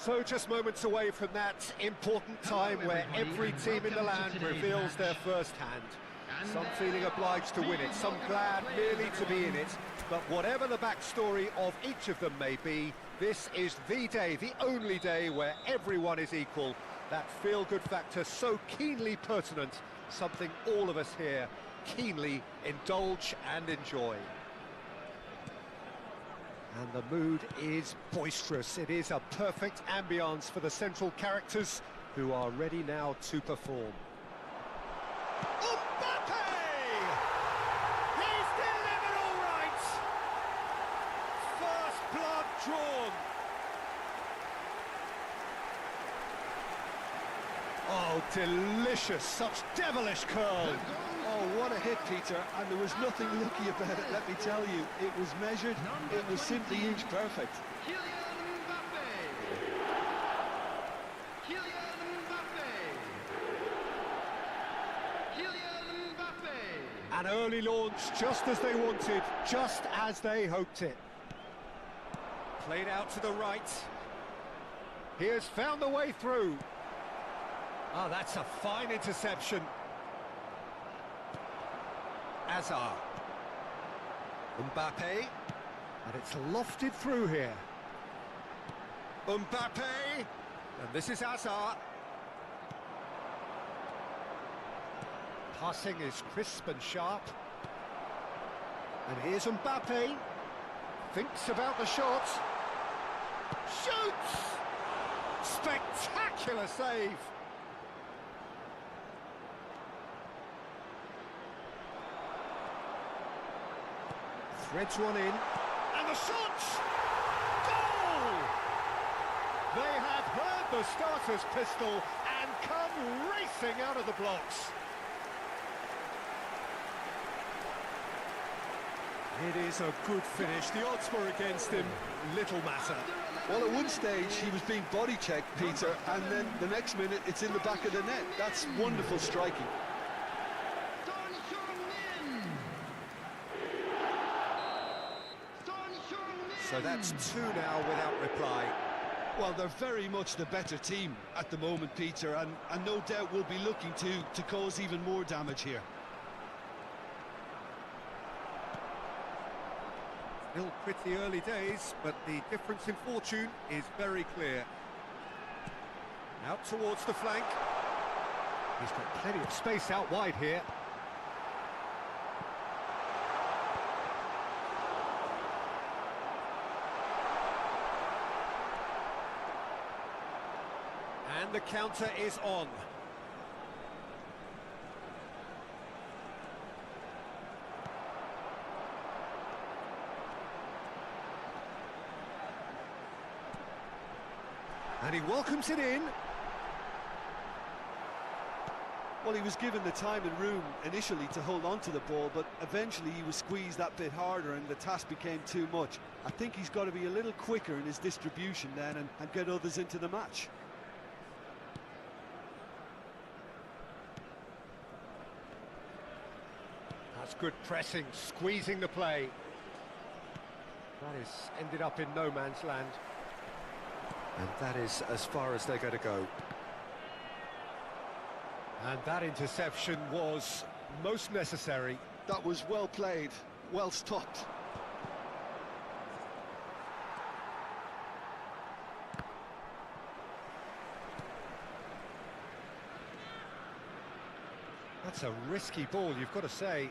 So just moments away from that important time where every team in the land reveals their first hand. Some feeling obliged to win it, some glad merely to be in it. But whatever the backstory of each of them may be, this is the day, the only day where everyone is equal. That feel-good factor so keenly pertinent, something all of us here keenly indulge and enjoy. And the mood is boisterous. It is a perfect ambience for the central characters who are ready now to perform. Mbappe! He's delivered all right! First blood drawn. Oh, delicious, such devilish curl. Oh, what a hit, Peter, and there was nothing lucky about it, let me tell you. It was measured, it was simply inch perfect. An early launch, just as they wanted, just as they hoped it. Played out to the right. He has found the way through. Ah, that's a fine interception. Hazard. Mbappe. And it's lofted through here. Mbappe. And this is Hazard. Passing is crisp and sharp. And here's Mbappe. Thinks about the shot. Shoots! Spectacular save. Threads one in, and the shot! Goal! They have heard the starter's pistol and come racing out of the blocks. It is a good finish. The odds were against him. Little matter. Well, at one stage, he was being body-checked, Peter, and then the next minute, it's in the back of the net. That's wonderful striking. So that's two now without reply. Well, they're very much the better team at the moment, Peter, and no doubt will be looking to cause even more damage here. Still pretty early days, but the difference in fortune is very clear. Out towards the flank. He's got plenty of space out wide here. And the counter is on. And he welcomes it in. Well, he was given the time and room initially to hold on to the ball, but eventually he was squeezed that bit harder and the task became too much. I think he's got to be a little quicker in his distribution then and get others into the match. That's good pressing, squeezing the play. That is ended up in no man's land. And that is as far as they're going to go. And that interception was most necessary. That was well played, well stopped. That's a risky ball, you've got to say.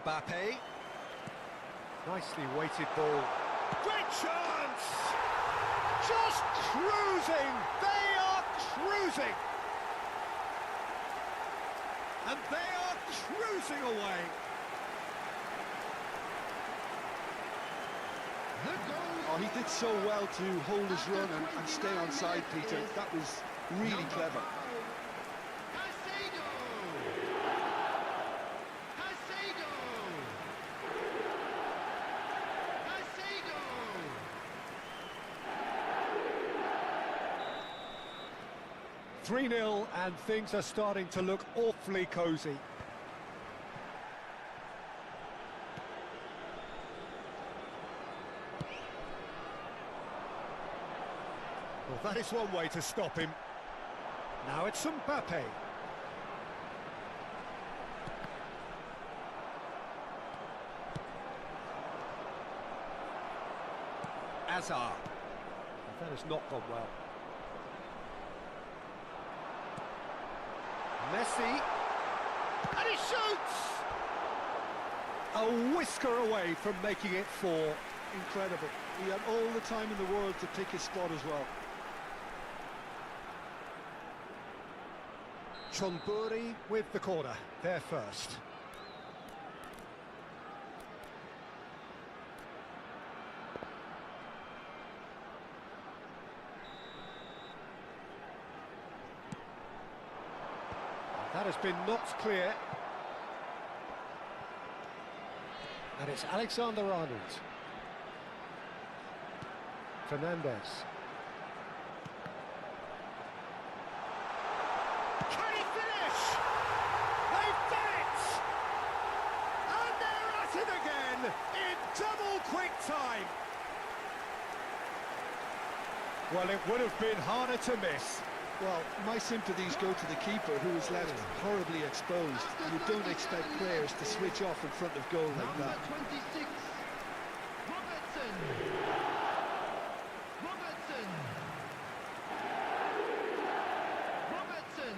Mbappe. Nicely weighted ball. Great chance! Just cruising! They are cruising! And they are cruising away! Oh, he did so well to hold his run and stay on side, Peter. That was really clever. Three 3-0 and things are starting to look awfully cosy. Well, that is one way to stop him. Now it's Mbappe. Hazard. That has not gone well. Messi. And he shoots! A whisker away from making it 4. Incredible. He had all the time in the world to pick his spot as well. Chonburi with the corner, there first. That has been knocked clear. And it's Alexander-Arnold. Fernandez. Can he finish? They've done it! And they're at it again in double quick time. Well, it would have been harder to miss. Well, my sympathies go to the keeper, who was left horribly exposed. You don't expect players to switch off in front of goal like that. 26, Robertson. Robertson.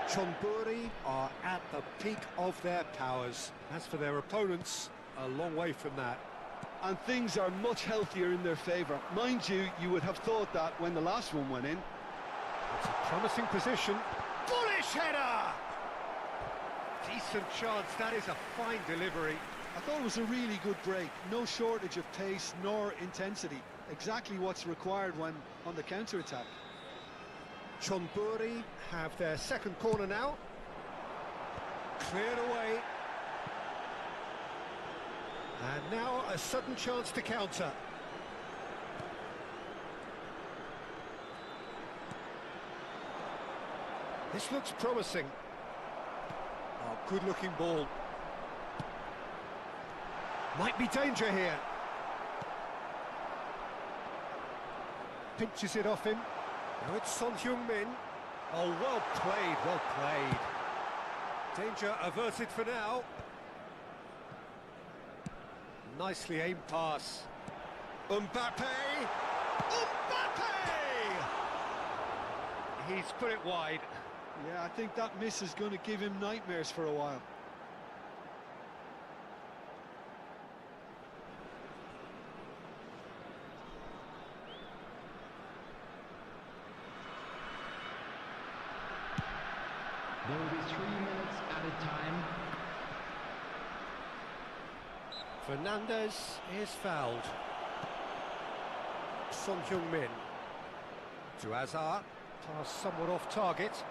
Chonburi are at the peak of their powers. As for their opponents, a long way from that. And things are much healthier in their favour. Mind you, you would have thought that when the last one went in. It's a promising position. Bullish header! Decent chance, that is a fine delivery. I thought it was a really good break. No shortage of pace nor intensity. Exactly what's required when on the counter-attack. Chonburi have their second corner now. Cleared away. And now a sudden chance to counter. This looks promising. Oh, good-looking ball. Might be danger here. Pinches it off him. Now it's Son Heung-min. Oh, well played, well played. Danger averted for now. Nicely aimed pass. Mbappe! Mbappe! He's put it wide. Yeah, I think that miss is going to give him nightmares for a while. There will be 3 minutes added time. Fernandez is fouled. Son Heung-min to Hazard. Pass somewhat off target.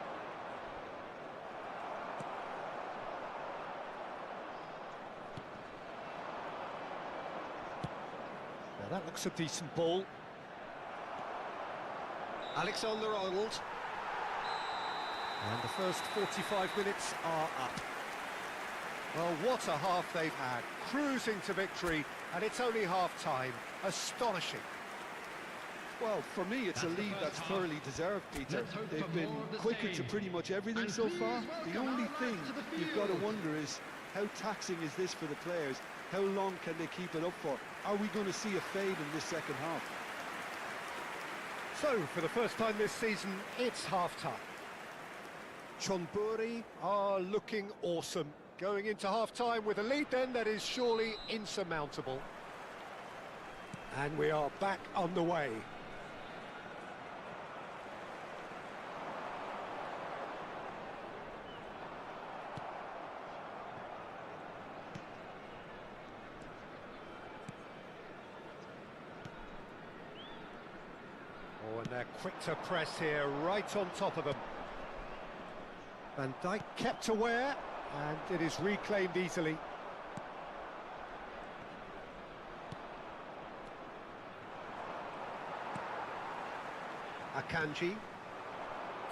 Now that looks a decent ball. Alexander-Arnold. And the first 45 minutes are up. Well, what a half they've had. Cruising to victory, and it's only half-time. Astonishing. Well, for me, it's a lead that's thoroughly deserved, Peter. They've been quicker to pretty much everything so far. The only thing you've got to wonder is, how taxing is this for the players? How long can they keep it up for? Are we going to see a fade in this second half? So, for the first time this season, it's half-time. Chonburi are looking awesome. Going into half-time with a lead then that is surely insurmountable. And we are back on the way. Oh, and they're quick to press here, right on top of them. Van Dijk kept aware, and it is reclaimed easily. Akanji.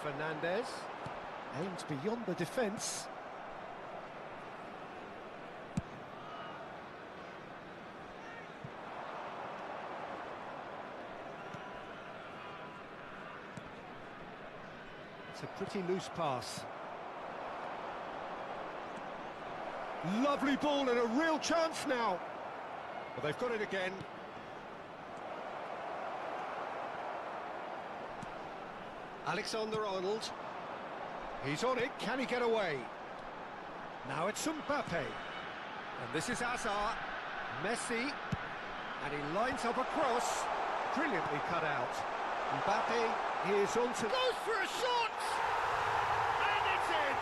Fernandez. Aimed beyond the defence. It's a pretty loose pass. Lovely ball and a real chance now. Well, they've got it again. Alexander-Arnold. He's on it, can he get away? Now it's Mbappe. And this is Hazard. Messi. And he lines up a cross. Brilliantly cut out. Mbappe is on to... Goes for a shot! And it's in!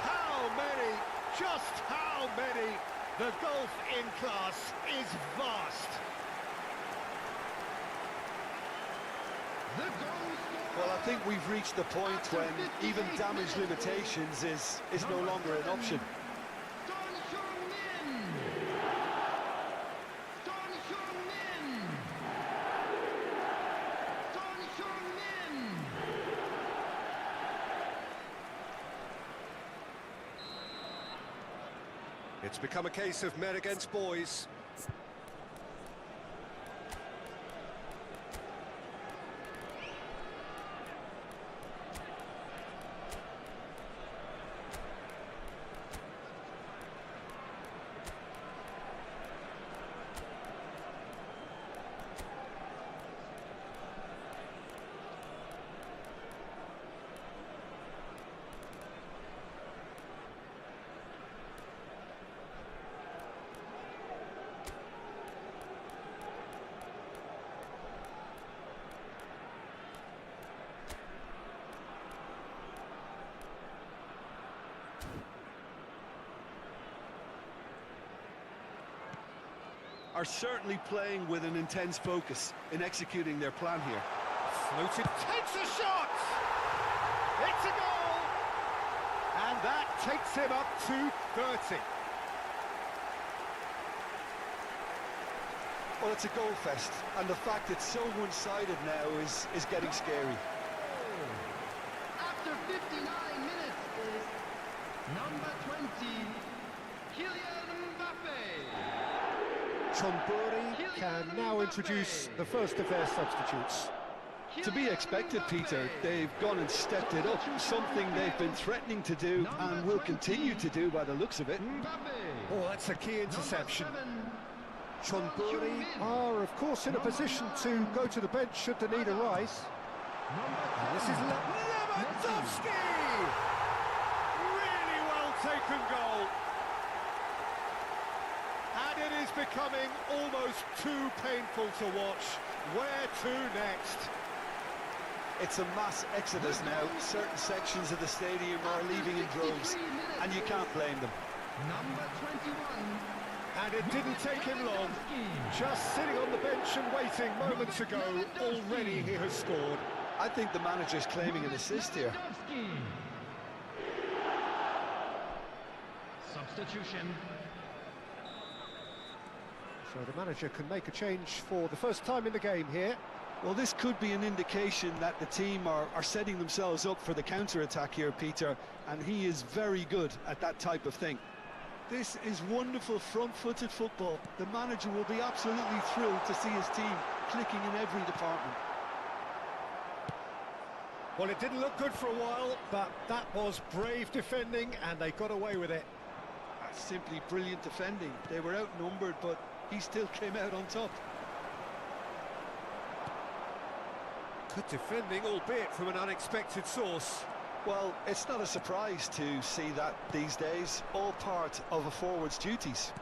How many, just how many? The gulf in class is vast. Well, I think we've reached the point when even damage limitations is no longer an option. It's become a case of men against boys. Are certainly playing with an intense focus in executing their plan here. Floated, takes a shot! It's a goal! And that takes him up to 30. Well, it's a goal fest, and the fact it's so one-sided now is getting scary. After 59 minutes is number 20, Kylian Mbappe. Chonburi can now introduce the first of their substitutes. To be expected, Peter. They've gone and stepped it up, something they've been threatening to do and will continue to do by the looks of it. Oh, that's a key interception. Chonburi are, of course, in a position to go to the bench should the need arise. And this is Lewandowski! Really well taken goal. And it is becoming almost too painful to watch. Where to next? It's a mass exodus now. Certain sections of the stadium are leaving in droves, and you can't blame them. Number 21. And it didn't take him long. Just sitting on the bench and waiting moments ago, already he has scored. I think the manager's claiming an assist here. Substitution. So the manager can make a change for the first time in the game here. Well, this could be an indication that the team are setting themselves up for the counter-attack here, Peter, and he is very good at that type of thing. This is wonderful front-footed football. The manager will be absolutely thrilled to see his team clicking in every department. Well, it didn't look good for a while, but that was brave defending, and they got away with it. That's simply brilliant defending. They were outnumbered, but he still came out on top. Good defending, albeit from an unexpected source. Well, it's not a surprise to see that these days, all part of a forward's duties.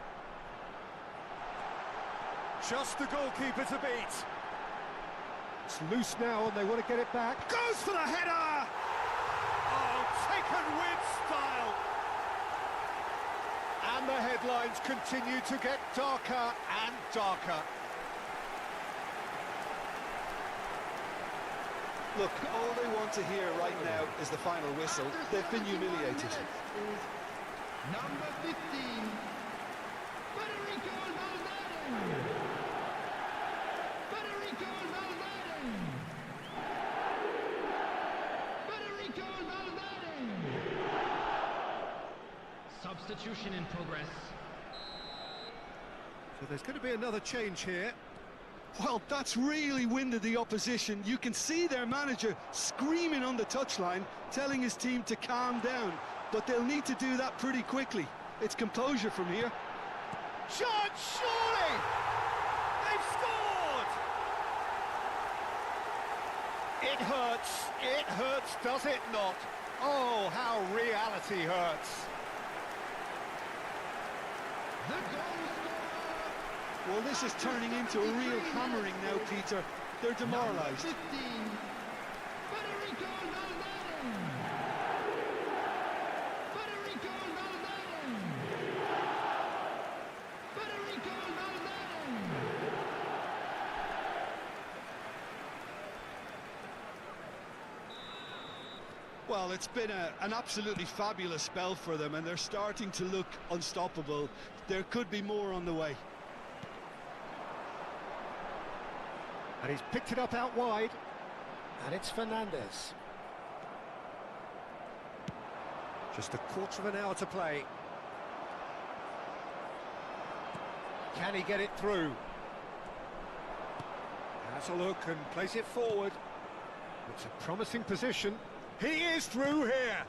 Just the goalkeeper to beat. It's loose now and they want to get it back. Goes for the header! Oh, taken with style. And the headlines continue to get darker and darker. Look, all they want to hear right now is the final whistle. They've been humiliated. Number 15, Federico Valverde. Federico Valverde. Federico Valverde. Substitution in progress. So there's going to be another change here. Well, that's really winded the opposition. You can see their manager screaming on the touchline, telling his team to calm down. But they'll need to do that pretty quickly. It's composure from here. Shot, surely! They've scored! It hurts, does it not? Oh, how reality hurts. Well, this is turning into a real hammering now, Peter. They're demoralised. Well, it's been an absolutely fabulous spell for them, and they're starting to look unstoppable. There could be more on the way. And he's picked it up out wide. And it's Fernandes. Just a quarter of an hour to play. Can he get it through? Has a look and plays it forward. It's a promising position. He is through here.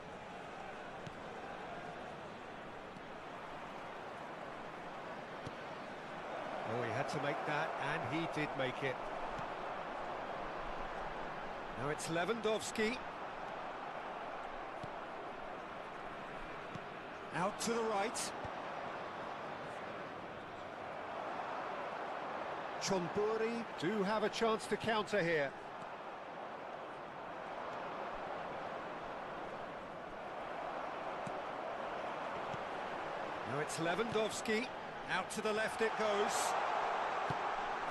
Oh, he had to make that, and he did make it. Now it's Lewandowski. Out to the right. Chonburi do have a chance to counter here. Now it's Lewandowski. Out to the left it goes.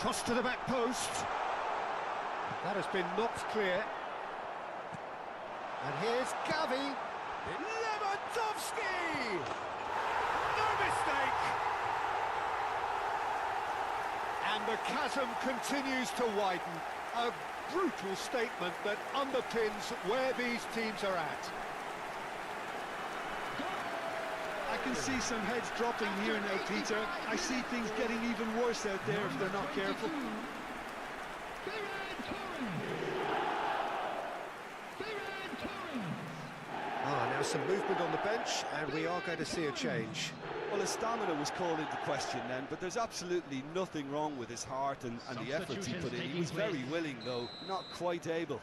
Cross to the back post. That has been knocked clear. And here's Gavi. Lewandowski! No mistake! And the chasm continues to widen. A brutal statement that underpins where these teams are at. I can see some heads dropping here now, Peter. I see things getting even worse out there if they're not careful. Now some movement on the bench, and we are going to see a change. Well, his stamina was called into question then, but there's absolutely nothing wrong with his heart and the efforts he put in. He was very willing, though, not quite able.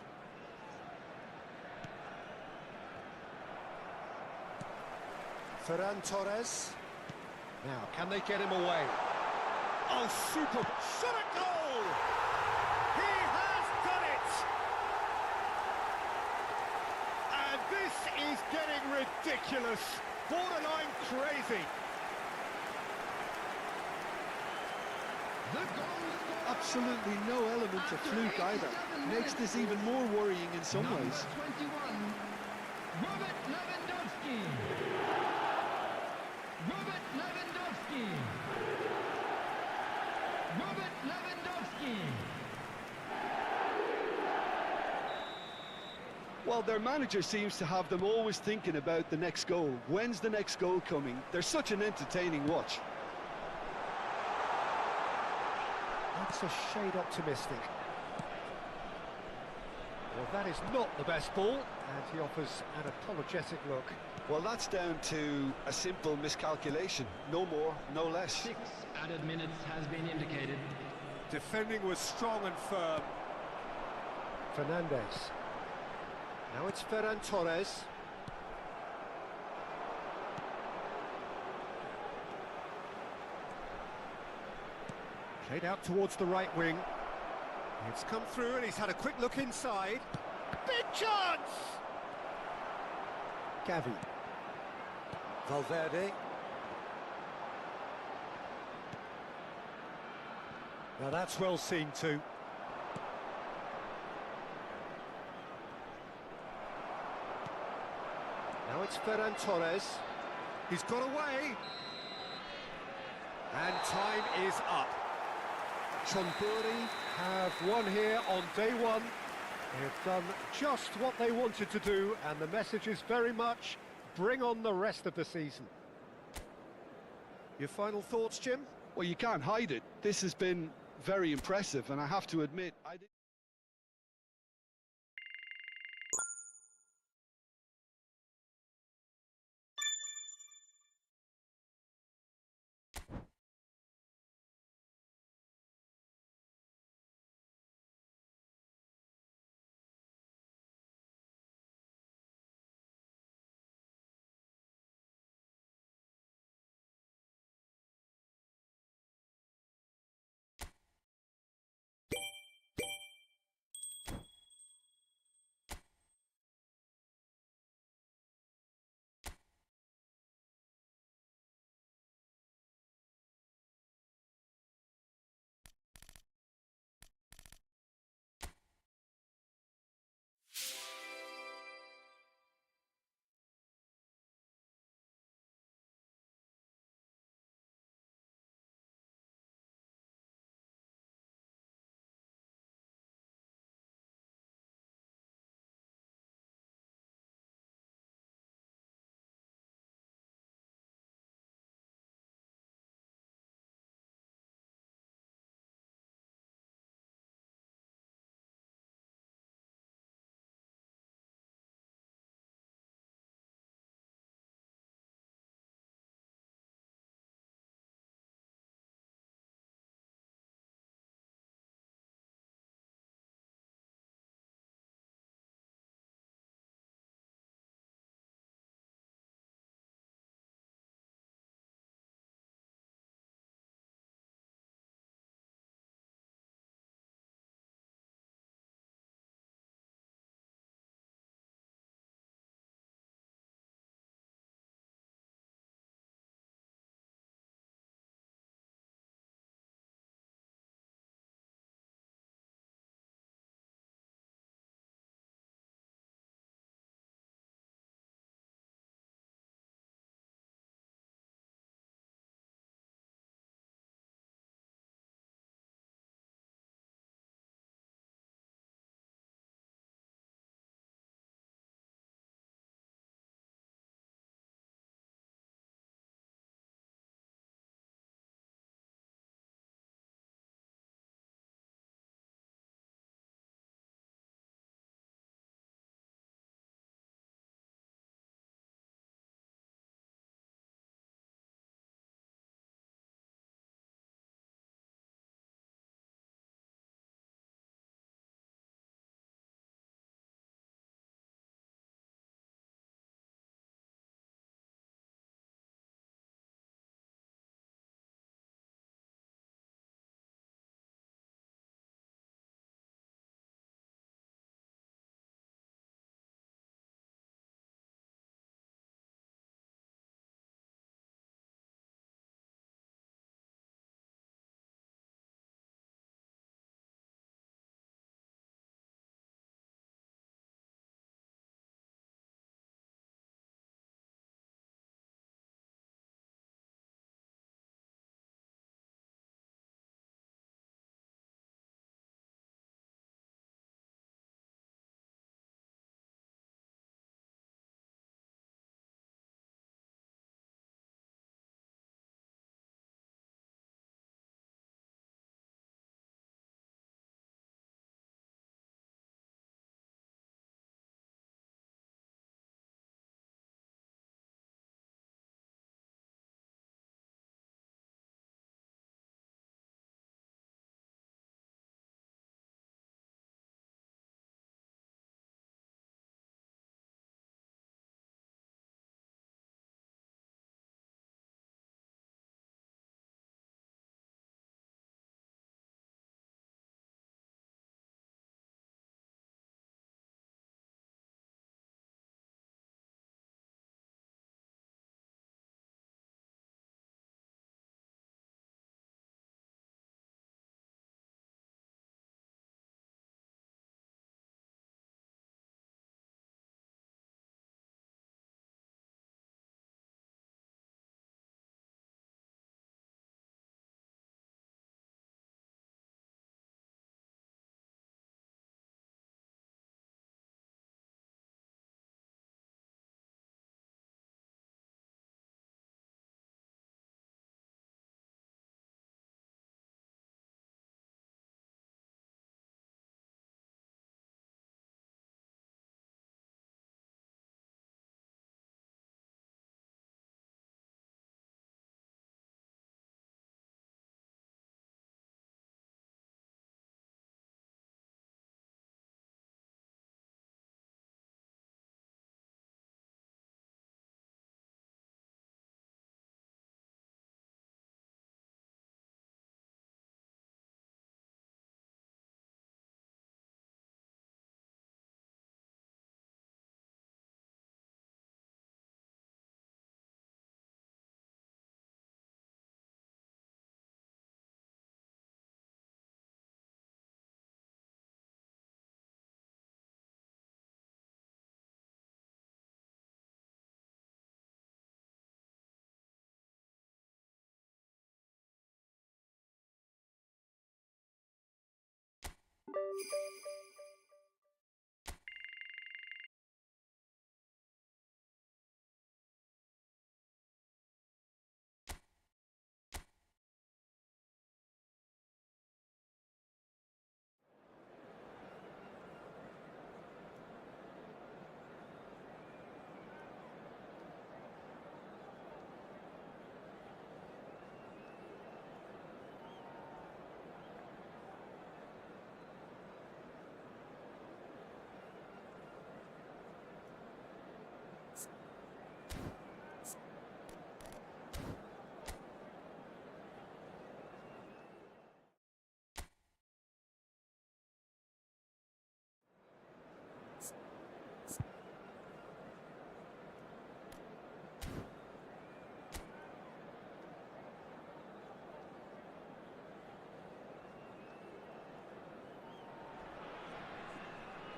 Ferran Torres. Now, can they get him away? Oh, super! Shot at goal! He has done it! And this is getting ridiculous, borderline crazy. Absolutely no element of fluke either. Makes this even more worrying in some ways. 21, Robert Lewandowski. Robert Lewandowski. Robert Lewandowski. Well, their manager seems to have them always thinking about the next goal. When's the next goal coming? They're such an entertaining watch. That's a shade optimistic. Well, that is not the best ball, and he offers an apologetic look. Well, that's down to a simple miscalculation. No more, no less. 6 added minutes has been indicated. Defending was strong and firm. Fernandes. Now it's Ferran Torres. Played out towards the right wing. It's come through and he's had a quick look inside. Big chance! Gavi. Valverde. Now that's well seen too. Now it's Ferran Torres. He's got away. And time is up. Chonburi have won here on day one. They've done just what they wanted to do, and the message is very much, bring on the rest of the season. Your final thoughts, Jim? Well, you can't hide it. This has been very impressive, and I have to admit, I did.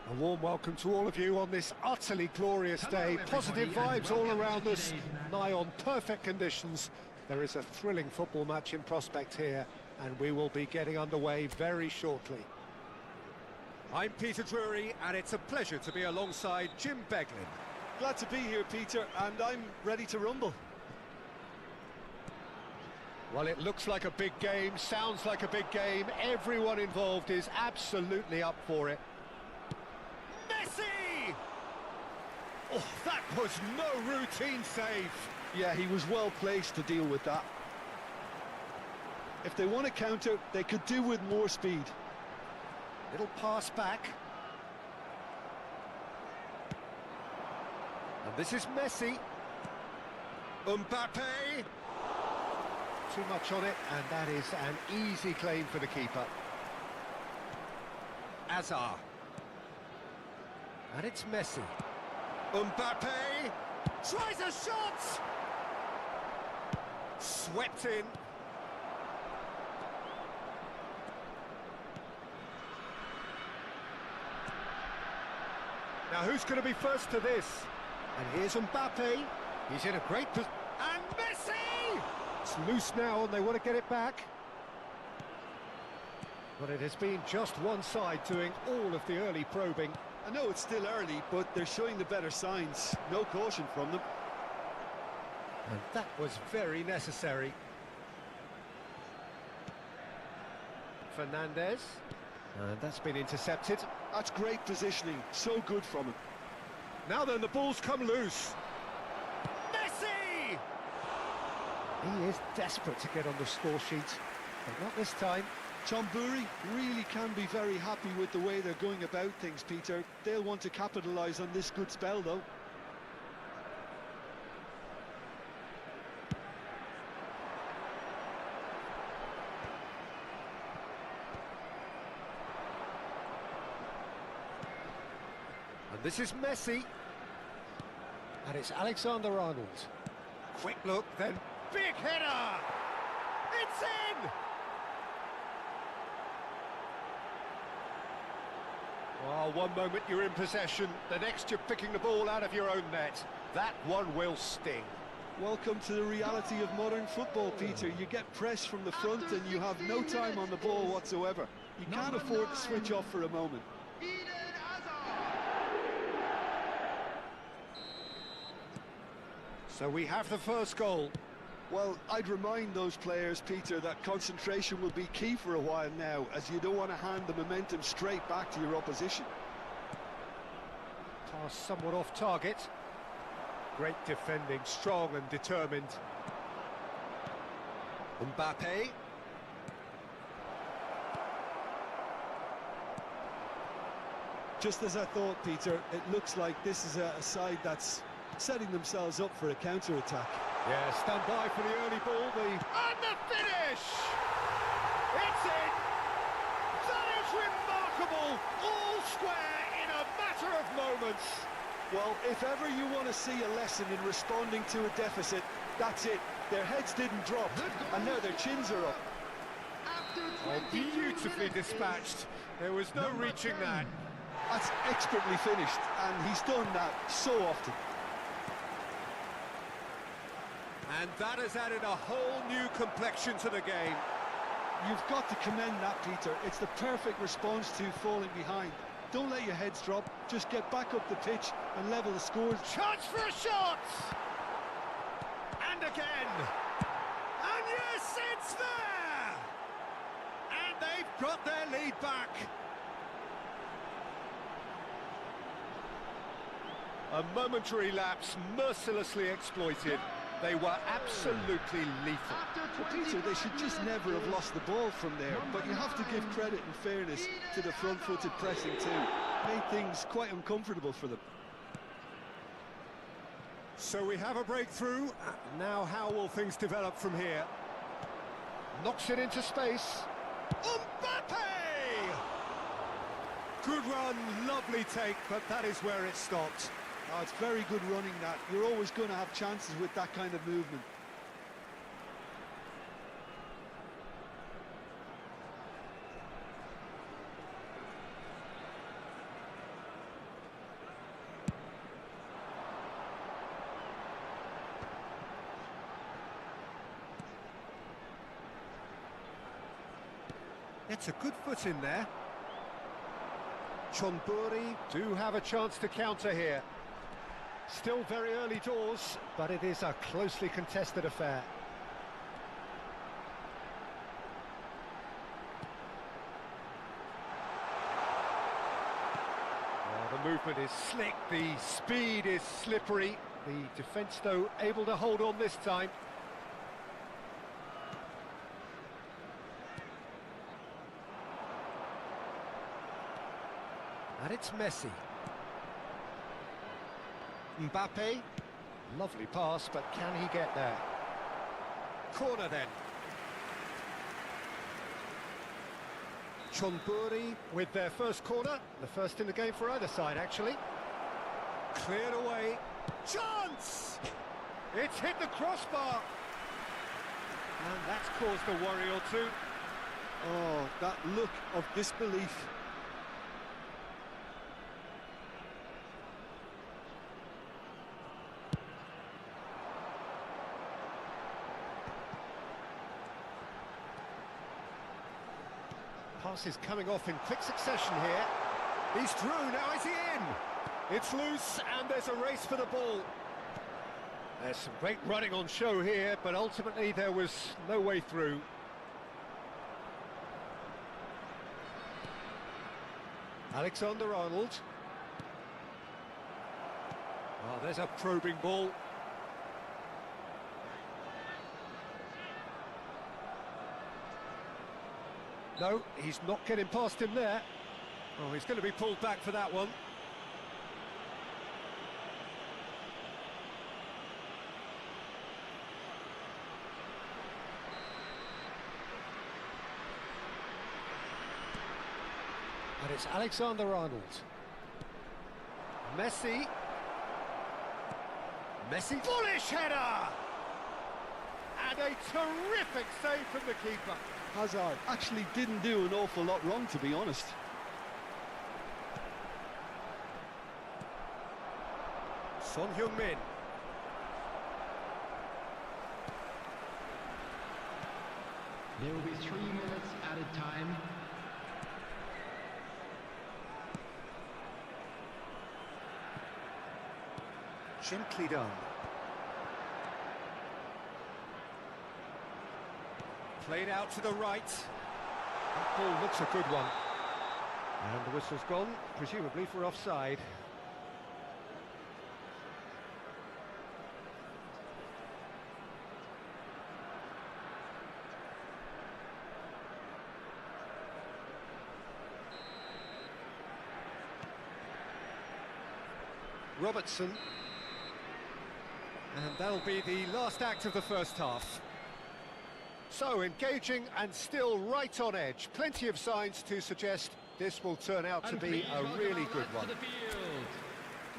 A warm welcome to all of you on this utterly glorious day. Positive vibes all around us, nigh on perfect conditions. There is a thrilling football match in prospect here, and we will be getting underway very shortly. I'm Peter Drury, and it's a pleasure to be alongside Jim Beglin. Glad to be here, Peter, and I'm ready to rumble. Well, it looks like a big game, sounds like a big game. Everyone involved is absolutely up for it. Messi! Oh, that was no routine save. Yeah, he was well placed to deal with that. If they want to counter, they could do with more speed. Little pass back. And this is Messi. Mbappe. Too much on it, and that is an easy claim for the keeper. Hazard. And it's Messi. Mbappe tries a shot! Swept in. Now who's going to be first to this? And here's Mbappe. He's in a great position. And Messi! It's loose now and they want to get it back. But it has been just one side doing all of the early probing. I know it's still early, but they're showing the better signs. No caution from them. And that was very necessary. Fernandez. And that's been intercepted. That's great positioning. So good from him. Now then, the ball's come loose. Messi! He is desperate to get on the score sheet, but not this time. Chamburi really can be very happy with the way they're going about things, Peter. They'll want to capitalise on this good spell, though. And this is Messi. And it's Alexander-Arnold. Quick look, then big header! It's in! Oh, one moment you're in possession, the next you're picking the ball out of your own net. That one will sting. Welcome to the reality of modern football, Peter. You get pressed from the front and you have no time on the ball whatsoever. You can't afford to switch off for a moment. So we have the first goal. Well, I'd remind those players, Peter, that concentration will be key for a while now, as you don't want to hand the momentum straight back to your opposition. Pass somewhat off target. Great defending, strong and determined. Mbappe. Just as I thought, Peter, it looks like this is a side that's setting themselves up for a counter-attack. Yeah, stand by for the early ball, and the finish! It's in! That is remarkable! All square in a matter of moments! Well, if ever you want to see a lesson in responding to a deficit, that's it. Their heads didn't drop, and now their chins are up. Oh, beautifully dispatched. There was no reaching that. That's expertly finished, and he's done that so often. And that has added a whole new complexion to the game. You've got to commend that, Peter. It's the perfect response to falling behind. Don't let your heads drop, just get back up the pitch and level the scores. Chance for a shot! And again! And yes, it's there! And they've got their lead back. A momentary lapse mercilessly exploited. They were absolutely lethal. Well, Peter, they should just never have lost the ball from there, but you have to give credit and fairness to the front-footed pressing too. Made things quite uncomfortable for them. So we have a breakthrough. Now how will things develop from here? Knocks it into space. Mbappe! Good run, lovely take, but that is where it stopped. Oh, it's very good running that. You're always going to have chances with that kind of movement. It's a good foot in there. Chonburi do have a chance to counter here. Still very early doors, but it is a closely contested affair. Well, the movement is slick, the speed is slippery. The defence, though, able to hold on this time. And it's Messi. Mbappe, lovely pass, but can he get there? Corner then. Chonburi with their first corner, the first in the game for either side actually. Cleared away, chance! It's hit the crossbar! And that's caused a worry or two. Oh, that look of disbelief. Pass is coming off in quick succession here. He's through, now is he in? It's loose and there's a race for the ball. There's some great running on show here, but ultimately there was no way through. Alexander-Arnold. Oh, there's a probing ball. No, he's not getting past him there. Oh, he's going to be pulled back for that one. And it's Alexander-Arnold. Messi. Bullish header! And a terrific save from the keeper. Hazard actually didn't do an awful lot wrong, to be honest. Son Heung-min. There will be 3 minutes added time. Gently done. Played out to the right. That ball looks a good one. And the whistle's gone, presumably for offside. Robertson. And that'll be the last act of the first half. So, engaging and still right on edge. Plenty of signs to suggest this will turn out to be a really good one.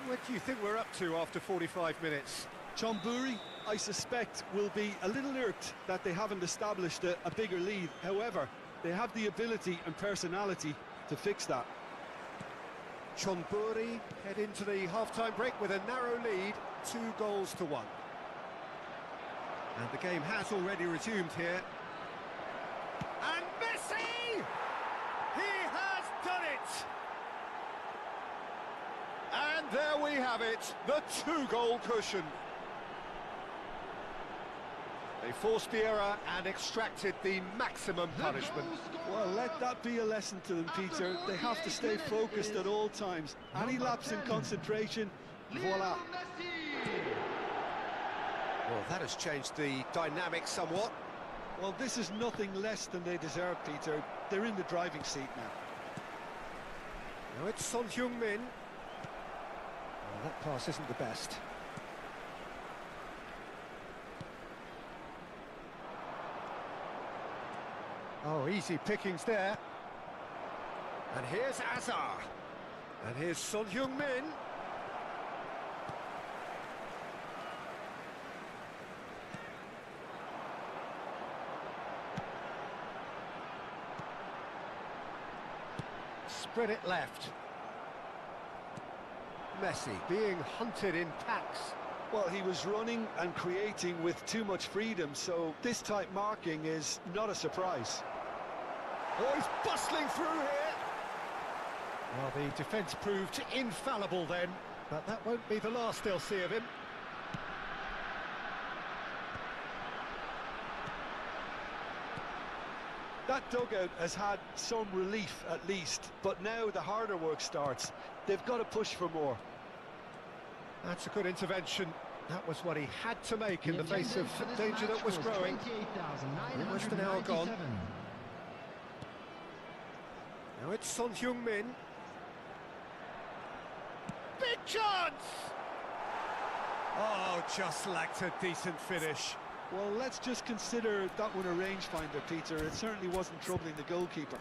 What do you think we're up to after 45 minutes? Chonburi, I suspect, will be a little irked that they haven't established a bigger lead. However, they have the ability and personality to fix that. Chonburi head into the half-time break with a narrow lead, 2-1. And the game has already resumed here. And He has done it! And there we have it, the two-goal cushion. They forced the error and extracted the maximum punishment. Well, let that be a lesson to them, Peter. They have to stay focused at all times. Any lapse in concentration, voila. Well, that has changed the dynamic somewhat. Well, this is nothing less than they deserve, Peter. They're in the driving seat now. Now it's Son Heung-min. Well, that pass isn't the best. Oh, easy pickings there. And here's Azar. And here's Son Heung-min. Spread it left. Messi being hunted in packs. Well, he was running and creating with too much freedom, so this type marking is not a surprise. Oh, he's bustling through here. Well, the defence proved infallible then, but that won't be the last they'll see of him. That dugout has had some relief at least, but now the harder work starts. They've got to push for more. That's a good intervention. That was what he had to make in the face of danger that was growing. Almost an hour gone. Now it's Son Heung-min. Big chance! Oh, just lacked a decent finish. Well, let's just consider that one a rangefinder, Peter. It certainly wasn't troubling the goalkeeper.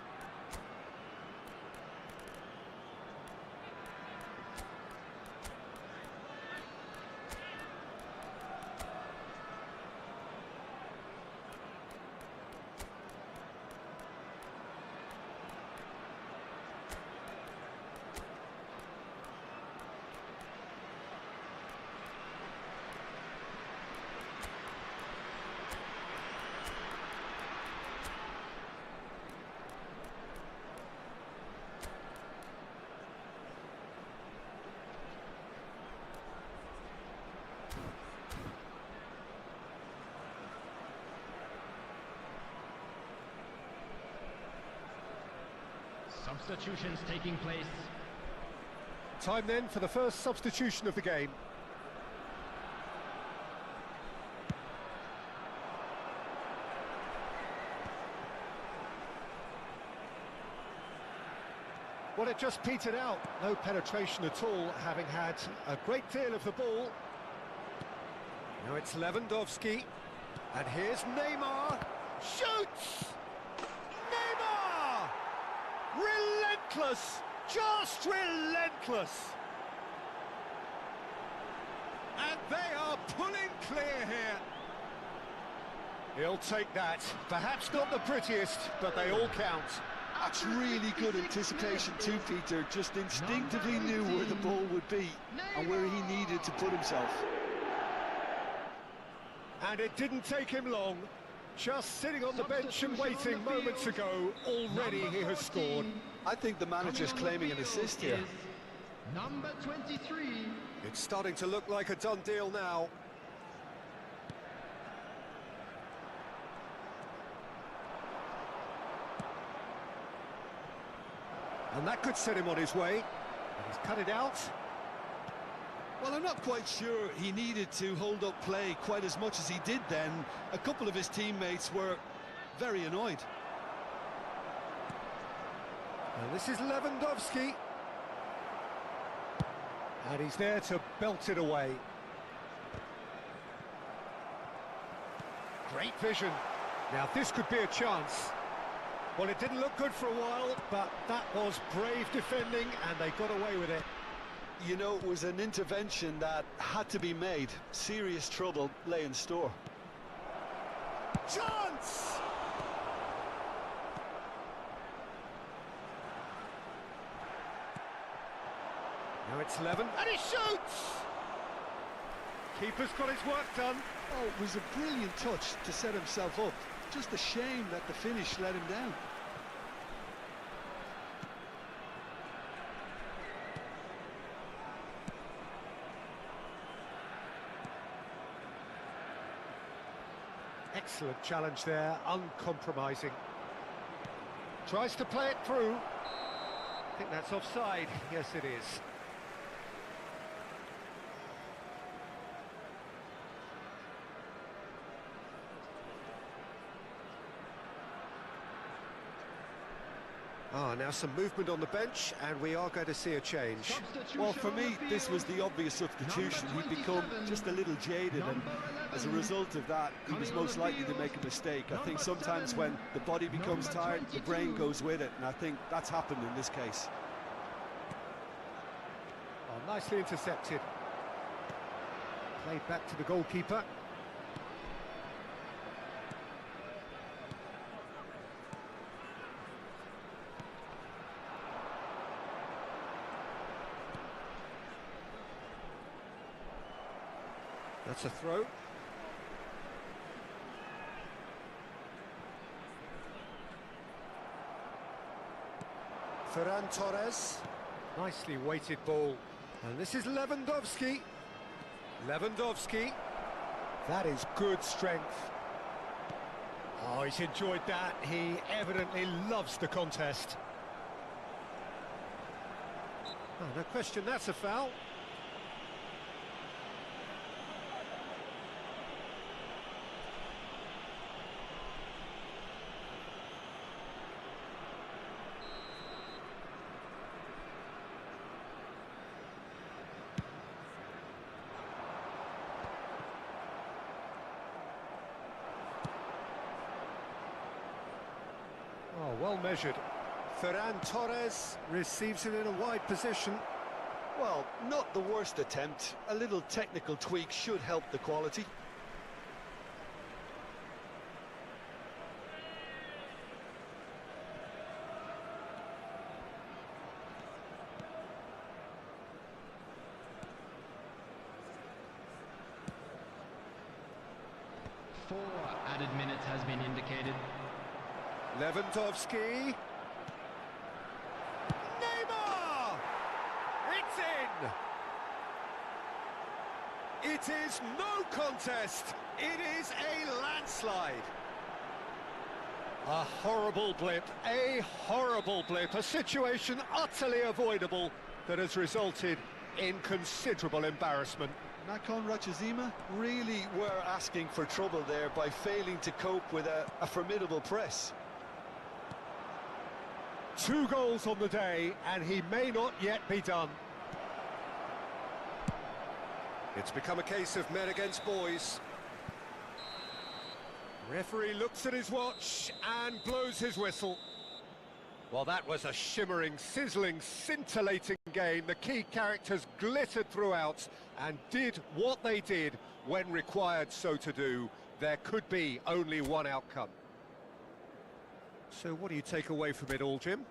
Substitutions taking place. Time then for the first substitution of the game. Well, it just petered out. No penetration at all, having had a great deal of the ball. Now it's Lewandowski. And here's Neymar. Shoots! Neymar! Relentless! Just relentless! And they are pulling clear here. He'll take that. Perhaps not the prettiest, but they all count. That's really good anticipation too, Peter. Just instinctively knew where the ball would be and where he needed to put himself. And it didn't take him long. Just sitting on the bench and waiting moments ago, already he has scored. I think the manager's claiming an assist here. Number 23. It's starting to look like a done deal now. And that could set him on his way. And he's cut it out. Well, I'm not quite sure he needed to hold up play quite as much as he did then. A couple of his teammates were very annoyed. And this is Lewandowski. And he's there to belt it away. Great vision. Now this could be a chance. Well, it didn't look good for a while, but that was brave defending and they got away with it. You know, it was an intervention that had to be made. Serious trouble lay in store. Chance! Now it's Levin, and he shoots! Keeper's got his work done. Oh, it was a brilliant touch to set himself up. Just a shame that the finish let him down. Excellent challenge there, uncompromising. Tries to play it through. I think that's offside. Yes, it is. Now some movement on the bench, and we are going to see a change. Well, for me, this was the obvious substitution. He'd become just a little jaded, and as a result of that, he was most likely to make a mistake. I think sometimes when the body becomes tired, the brain goes with it, and I think that's happened in this case. Oh, nicely intercepted. Played back to the goalkeeper. That's a throw. Ferran Torres. Nicely weighted ball. And this is Lewandowski. Lewandowski. That is good strength. Oh, he's enjoyed that. He evidently loves the contest. Oh, no question, that's a foul. Oh, well measured. Ferran Torres receives it in a wide position. Well, not the worst attempt. A little technical tweak should help the quality. Four added minutes has been indicated. Lewandowski. Neymar! It's in! It is no contest. It is a landslide. A horrible blip, a situation utterly avoidable that has resulted in considerable embarrassment. Nakhon Ratchazima really were asking for trouble there by failing to cope with a formidable press. 2 goals on the day, and he may not yet be done. It's become a case of men against boys. Referee looks at his watch and blows his whistle. Well, that was a shimmering, sizzling, scintillating game. The key characters glittered throughout and did what they did when required so to do. There could be only one outcome. So what do you take away from it all, Jim?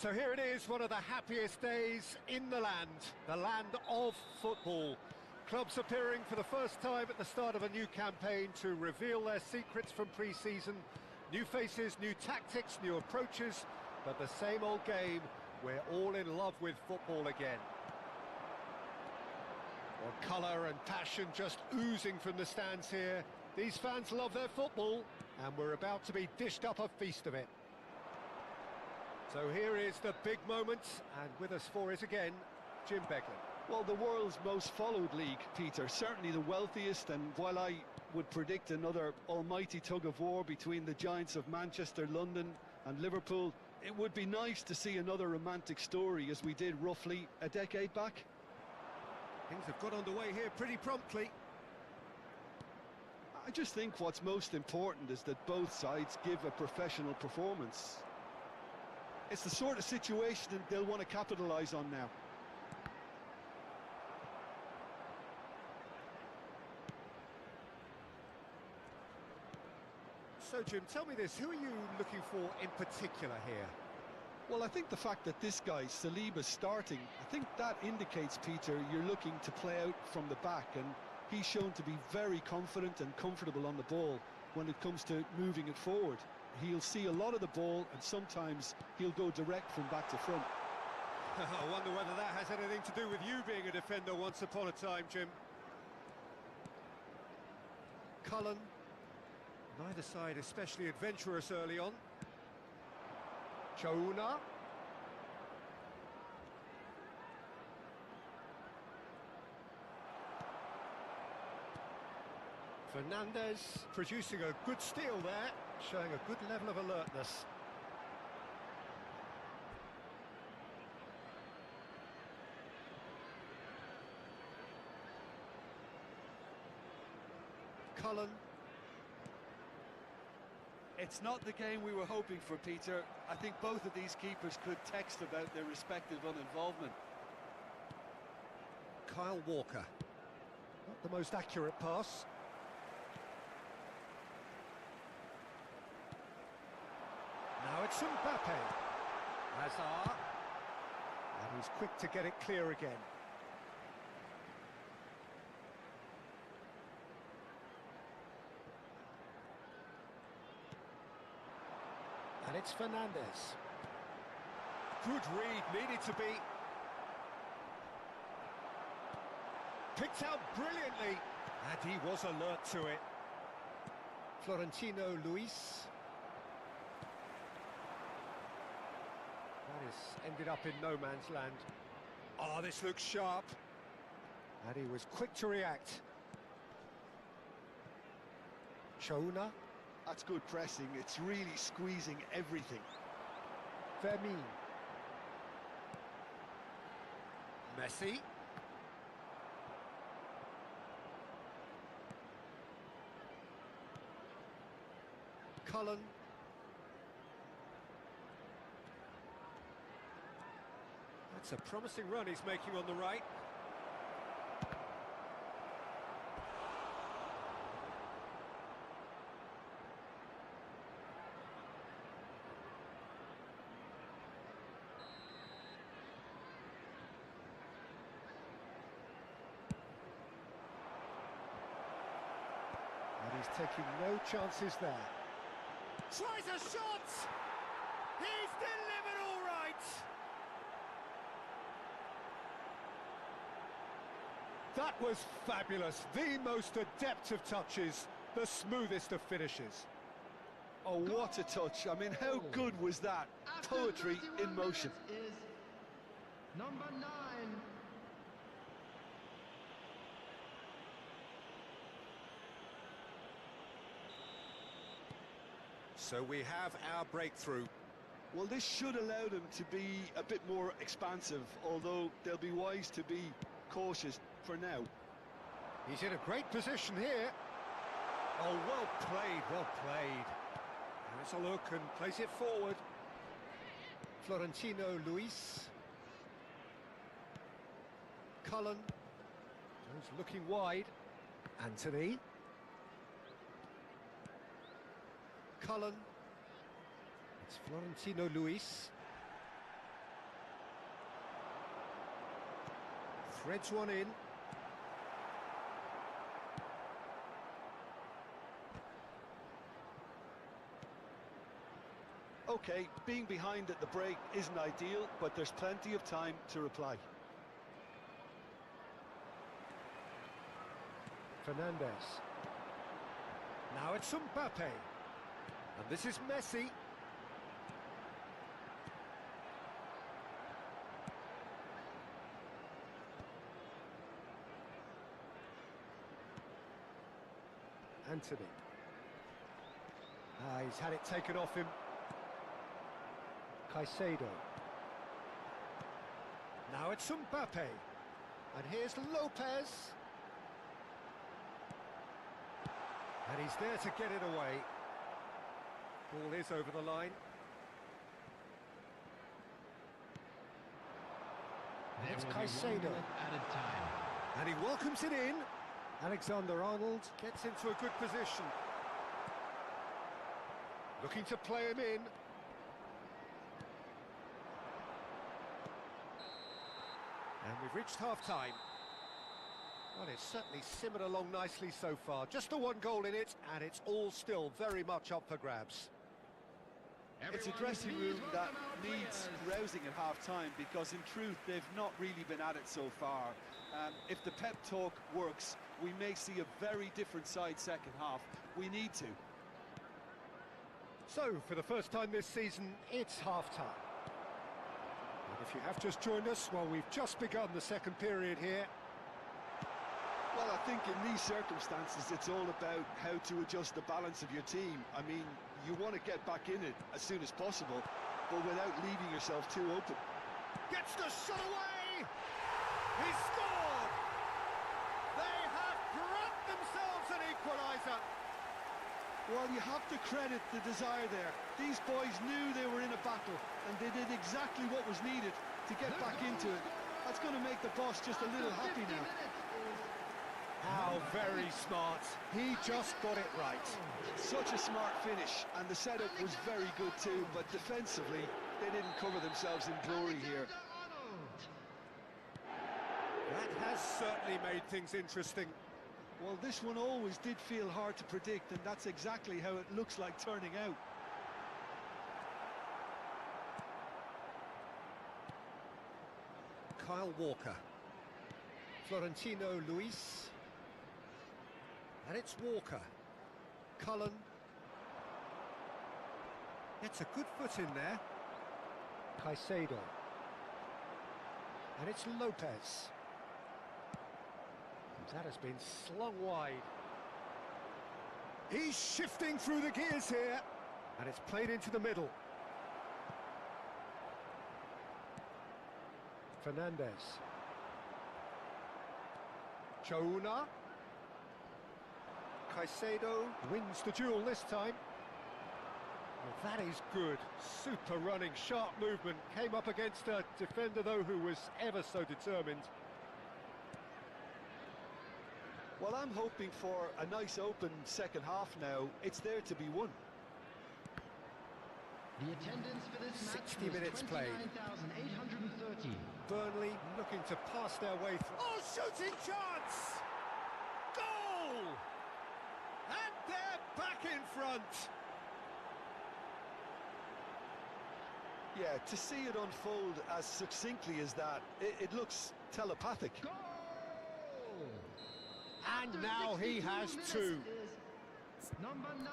So here it is, one of the happiest days in the land of football. Clubs appearing for the first time at the start of a new campaign to reveal their secrets from pre-season. New faces, new tactics, new approaches, but the same old game. We're all in love with football again. Well, colour and passion just oozing from the stands here. These fans love their football, and we're about to be dished up a feast of it. So here is the big moment, and with us for it again, Jim Beglin. Well, the world's most followed league, Peter, certainly the wealthiest, and while I would predict another almighty tug-of-war between the giants of Manchester, London and Liverpool, it would be nice to see another romantic story as we did roughly a decade back. Things have got underway here pretty promptly. I just think what's most important is that both sides give a professional performance. It's the sort of situation that they'll want to capitalise on now. So, Jim, tell me this, who are you looking for in particular here? Well, I think the fact that this guy, Saliba's starting, I think that indicates, Peter, you're looking to play out from the back, and he's shown to be very confident and comfortable on the ball when it comes to moving it forward. He'll see a lot of the ball, and sometimes he'll go direct from back to front. I wonder whether that has anything to do with you being a defender once upon a time, Jim. Cullen. Neither side especially adventurous early on. Chouna. Fernandez producing a good steal there, showing a good level of alertness. Cullen. It's not the game we were hoping for, Peter. I think both of these keepers could text about their respective uninvolvement. Kyle Walker. Not the most accurate pass. Now it's Mbappe. Hazard. And he's quick to get it clear again. And it's Fernandez. Good read, needed to be. Picked out brilliantly. And he was alert to it. Florentino Luis. That has ended up in no man's land. Oh, this looks sharp. And he was quick to react. Chouna. That's good pressing. It's really squeezing everything. Vermin. Messi. Cullen. That's a promising run he's making on the right. And he's taking no chances there. Tries a shot! He's delivered all right! That was fabulous. The most adept of touches, the smoothest of finishes. Oh, what a touch. I mean, how good was that? Poetry in motion. Is number 9. So we have our breakthrough. Well, this should allow them to be a bit more expansive, although they'll be wise to be cautious for now. He's in a great position here. Oh, well played, well played. Has a look and plays it forward. Florentino Luis. Cullen. He's looking wide. Anthony. Cullen. It's Florentino Luis. Threads one in. Okay, being behind at the break isn't ideal, but there's plenty of time to reply. Fernandez. Now it's Mbappe. And this is Messi. Anthony. He's had it taken off him. Caicedo. Now it's Mbappe. And here's Lopez. And he's there to get it away. Ball is over the line. It's Caicedo. Added time. And he welcomes it in. Alexander-Arnold gets into a good position. Looking to play him in. And we've reached half-time. Well, it's certainly simmered along nicely so far. Just the one goal in it, and it's all still very much up for grabs. It's a dressing room that needs rousing at half-time, because in truth they've not really been at it so far. If the pep talk works, we may see a very different side second half. We need to. So, for the first time this season, it's half-time. And if you have just joined us, well, we've just begun the second period here. Well, I think in these circumstances it's all about how to adjust the balance of your team. I mean, you want to get back in it as soon as possible, but without leaving yourself too open. Gets the shot away! He scored! They have brought themselves an equaliser! Well, you have to credit the desire there. These boys knew they were in a battle, and they did exactly what was needed to get back into it. That's going to make the boss just a little happy now. How very smart. He just got it right. Such a smart finish, and the setup was very good too, but defensively, they didn't cover themselves in glory here. That has certainly made things interesting. Well, this one always did feel hard to predict, and that's exactly how it looks like turning out. Kyle Walker. Florentino Luis. And it's Walker. Cullen. Gets a good foot in there. Caicedo. And it's Lopez. That has been slung wide. He's shifting through the gears here. And it's played into the middle. Fernandez. Chouna. Caicedo wins the duel this time. Well, that is good. Super running, sharp movement. Came up against a defender, though, who was ever so determined. Well, I'm hoping for a nice open second half now. It's there to be won. The attendance for this match 60 minutes played. 29,830. Burnley looking to pass their way through. Oh, shooting chance! Goal! And they're back in front. Yeah, to see it unfold as succinctly as that, it looks telepathic. Goal! And now he has two. Number 9.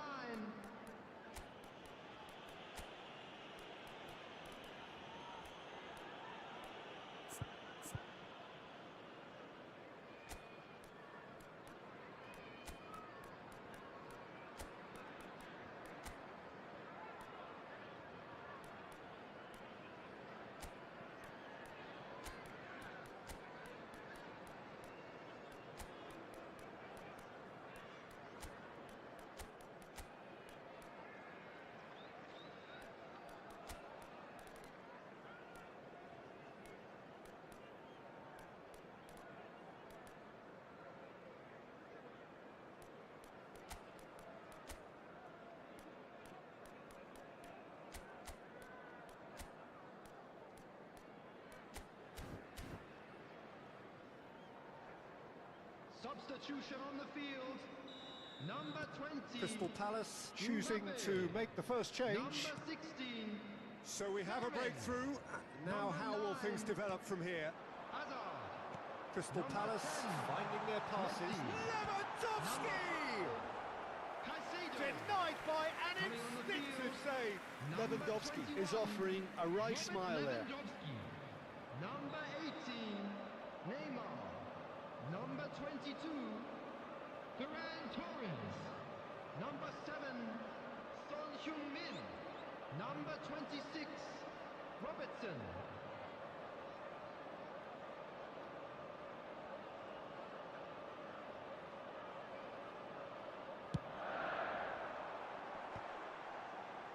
Substitution on the field. Number 20. Crystal Palace choosing to make the first change. Number 16. So we have a breakthrough. Now how will things develop from here? Hazard. Crystal Palace finding their passes. Lewandowski! Caicedo. Denied by an Coming on the instinctive field. save. Lewandowski is 21. offering a wry smile there. Lewandowski. Number 18. Neymar. Number 22. Ferran Torres. Number 7. Son Heung-min. Number 26. Robertson.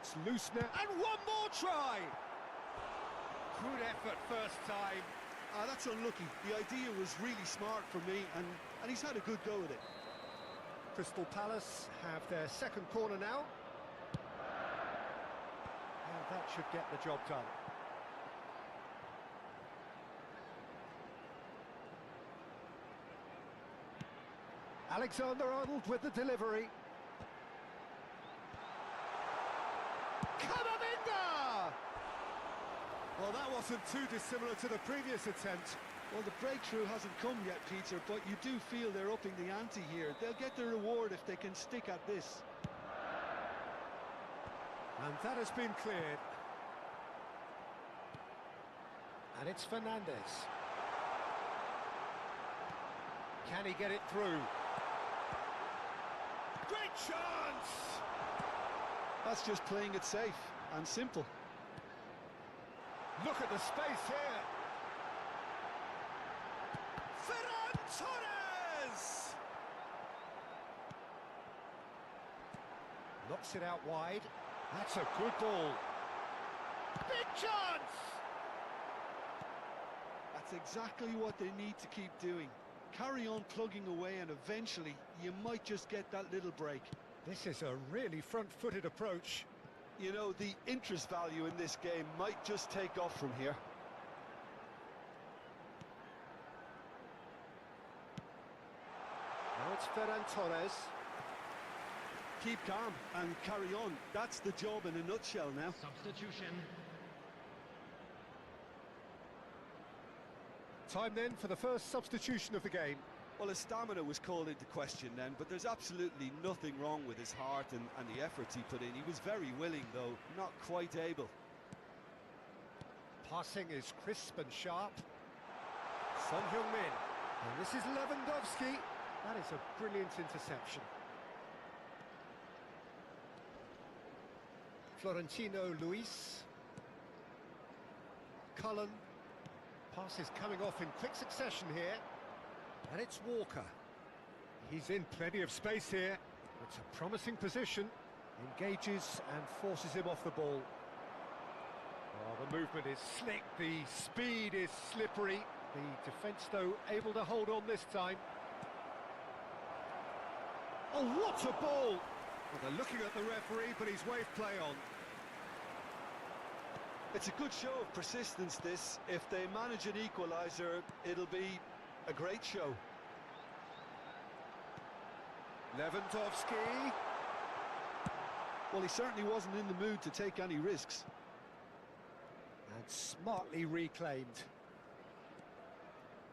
It's loose now, and one more try! Good effort first time. That's unlucky. The idea was really smart for me, and he's had a good go at it. Crystal Palace have their second corner now. And that should get the job done. Alexander-Arnold with the delivery. Camavinga! Well, that wasn't too dissimilar to the previous attempt. Well, the breakthrough hasn't come yet, Peter, but you do feel they're upping the ante here. They'll get their reward if they can stick at this. And that has been cleared. And it's Fernandes. Can he get it through? Great chance! That's just playing it safe and simple. Look at the space here. Ferran Torres! Knocks it out wide. That's a good ball. Big chance! That's exactly what they need to keep doing. Carry on plugging away, and eventually you might just get that little break. This is a really front-footed approach. You know, the interest value in this game might just take off from here. Now it's Ferran Torres. Keep calm and carry on. That's the job in a nutshell now. Substitution. Time then for the first substitution of the game. Well, his stamina was called into question then, but there's absolutely nothing wrong with his heart and the efforts he put in. He was very willing, though, not quite able. Passing is crisp and sharp. Son Heung-min. And this is Lewandowski. That is a brilliant interception. Florentino Luis. Cullen. Pass is coming off in quick succession here. And it's Walker. He's in plenty of space here. It's a promising position. Engages and forces him off the ball. Oh, the movement is slick, the speed is slippery. The defence, though, able to hold on this time. Oh, what a ball! Well, they're looking at the referee, but he's waved play on. It's a good show of persistence, this. If they manage an equaliser, it'll be a great show. Lewandowski. Well, he certainly wasn't in the mood to take any risks. And smartly reclaimed.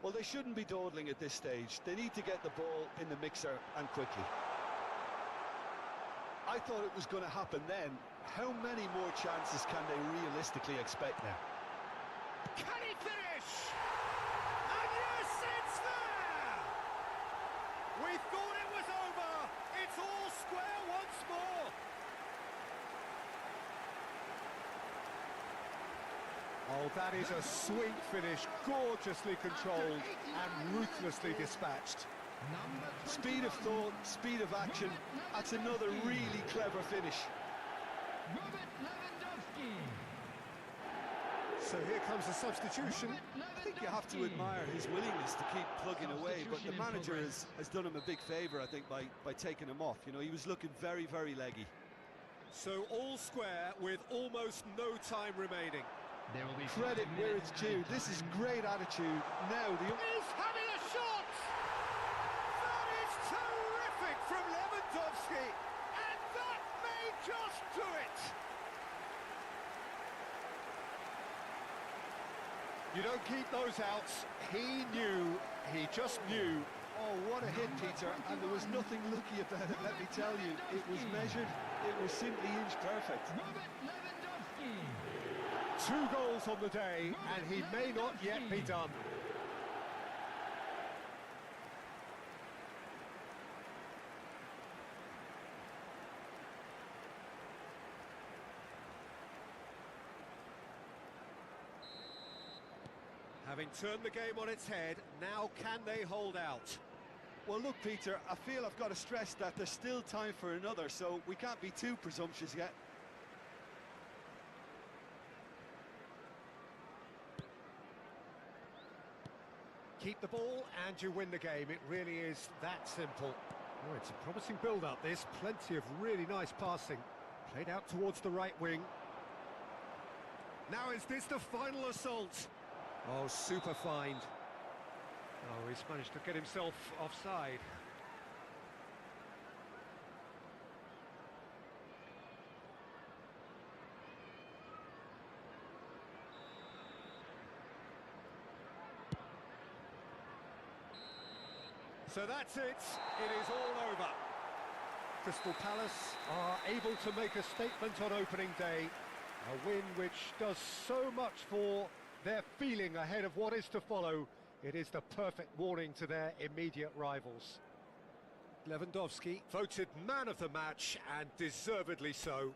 Well, they shouldn't be dawdling at this stage. They need to get the ball in the mixer, and quickly. I thought it was going to happen then. How many more chances can they realistically expect now? Can he finish? And yes, it's there! We thought it was over. It's all square once more. Oh, that is a sweet finish, gorgeously controlled and ruthlessly dispatched. Speed of thought, speed of action. That's another really clever finish. So here comes the substitution. I think you have to admire his willingness to keep plugging away, but the manager has done him a big favour, I think, by taking him off. You know, he was looking very, very leggy. So all square with almost no time remaining. There will be Credit where it's due. This is great attitude. Now the... He's having a shot! That is terrific from Lewandowski, and that may just do it! You don't keep those outs. He knew, he just knew. Oh, what a hit, Peter, and there was nothing lucky about it, let me tell you. It was measured, it was simply inch perfect. 2 goals on the day, and he may not yet be done. Having turned the game on its head, now can they hold out? Well, look, Peter, I feel I've got to stress that there's still time for another, so we can't be too presumptuous yet. keep the ball and you win the game. It really is that simple. Oh, it's a promising build-up, this. Plenty of really nice passing. Played out towards the right wing. Now is this the final assault? Oh, super find. Oh, he's managed to get himself offside. So that's it. It is all over. Crystal Palace are able to make a statement on opening day. A win which does so much for their feeling ahead of what is to follow. It is the perfect warning to their immediate rivals. Lewandowski voted man of the match, and deservedly so.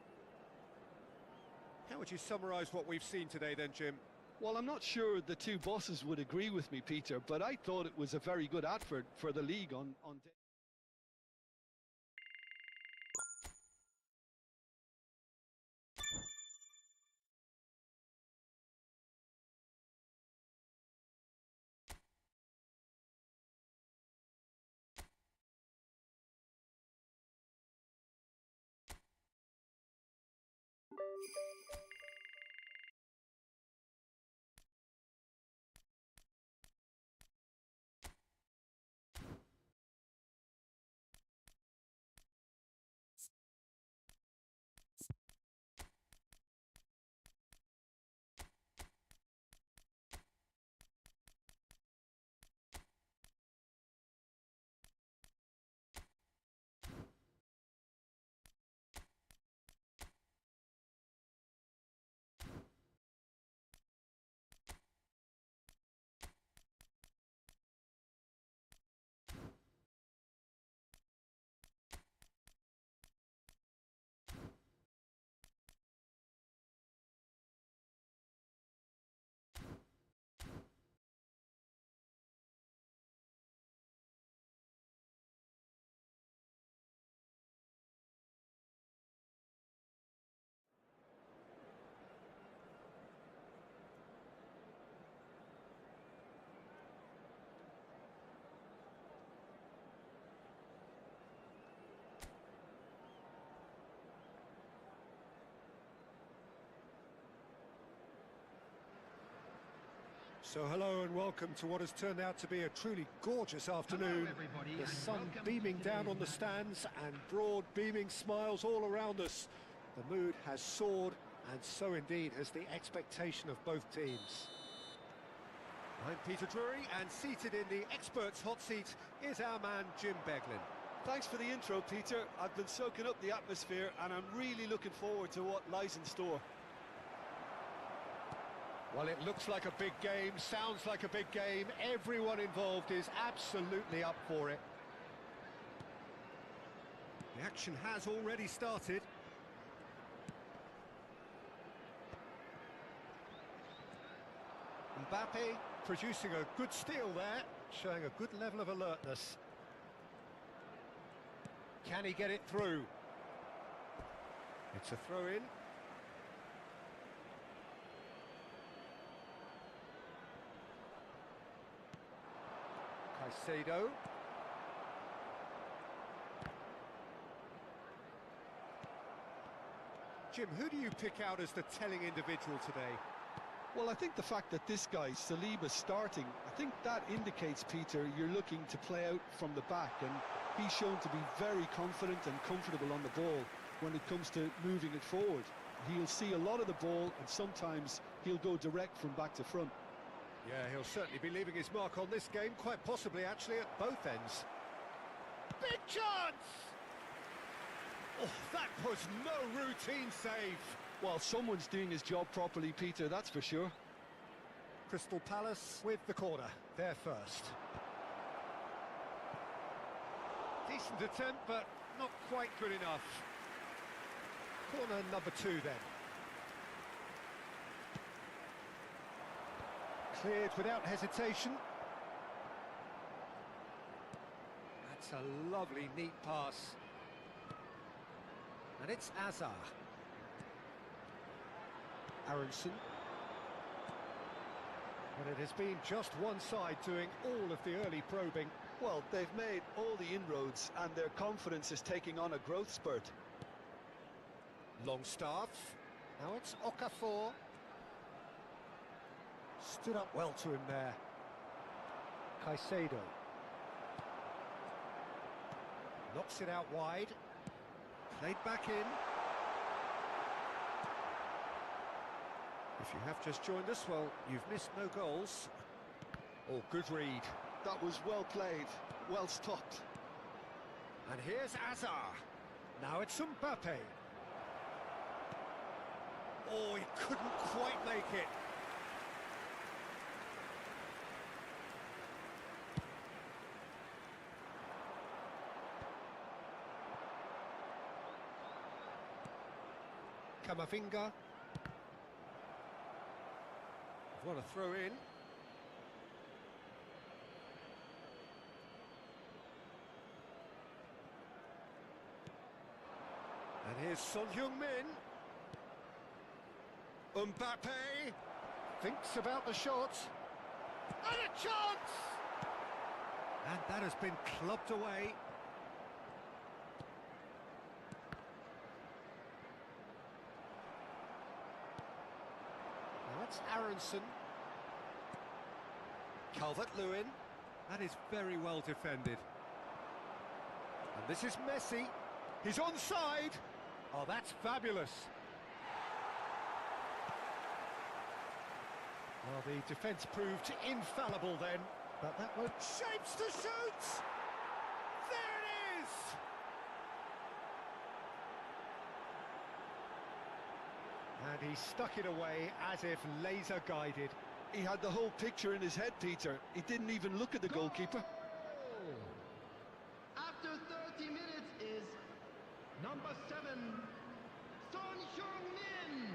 How would you summarise what we've seen today then, Jim? Well, I'm not sure the two bosses would agree with me, Peter, but I thought it was a very good advert for the league on day. So hello and welcome to what has turned out to be a truly gorgeous afternoon. The sun beaming down on the stands and broad beaming smiles all around us. The mood has soared, and so indeed has the expectation of both teams. I'm Peter Drury, and seated in the experts' hot seat is our man Jim Beglin. Thanks for the intro, Peter. I've been soaking up the atmosphere and I'm really looking forward to what lies in store. Well, it looks like a big game, sounds like a big game. Everyone involved is absolutely up for it. The action has already started. Mbappe producing a good steal there, showing a good level of alertness. Can he get it through? It's a throw-in. Caicedo. Jim, who do you pick out as the telling individual today? Well, I think the fact that this guy, Saliba's starting, I think that indicates, Peter, you're looking to play out from the back, and he's shown to be very confident and comfortable on the ball when it comes to moving it forward. He'll see a lot of the ball, and sometimes he'll go direct from back to front. Yeah, he'll certainly be leaving his mark on this game, quite possibly actually at both ends. Big chance! Oh, that was no routine save. Well, someone's doing his job properly, Peter, that's for sure. Crystal Palace with the corner, their first. Decent attempt, but not quite good enough. Corner number 2 then. Cleared without hesitation. That's a lovely, neat pass. And it's Azar. Aronson. But it has been just one side doing all of the early probing. Well, they've made all the inroads and their confidence is taking on a growth spurt. Longstaff. Now it's Okafor. Stood up well to him there. Caicedo. Knocks it out wide. Played back in. If you have just joined us, well, you've missed no goals. Oh, good read. That was well played, well stopped. And here's Azar. Now it's Mbappe. Oh, he couldn't quite make it. Camavinga. What a throw in. And here's Son Heung-min. Mbappe thinks about the shot. And a chance! And that has been clubbed away. Now it's Aronson. Calvert-Lewin. That is very well defended. And this is Messi. He's onside. Oh, that's fabulous. Well, the defence proved infallible then, but that one shapes to shoot! There it is! And he stuck it away as if laser guided. He had the whole picture in his head, Peter. He didn't even look at the goalkeeper. After 30 minutes is number 7, Son Heung-min.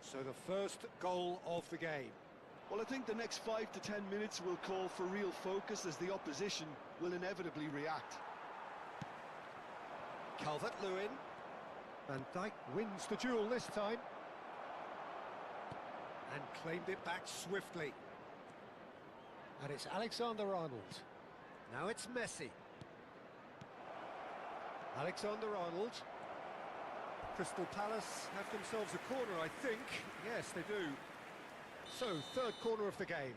So the first goal of the game. Well, I think the next 5 to 10 minutes will call for real focus as the opposition will inevitably react. Calvert-Lewin. Van Dijk wins the duel this time. And claimed it back swiftly. And it's Alexander-Arnold. Now it's Messi. Alexander-Arnold. Crystal Palace have themselves a corner, I think. Yes, they do. So, third corner of the game.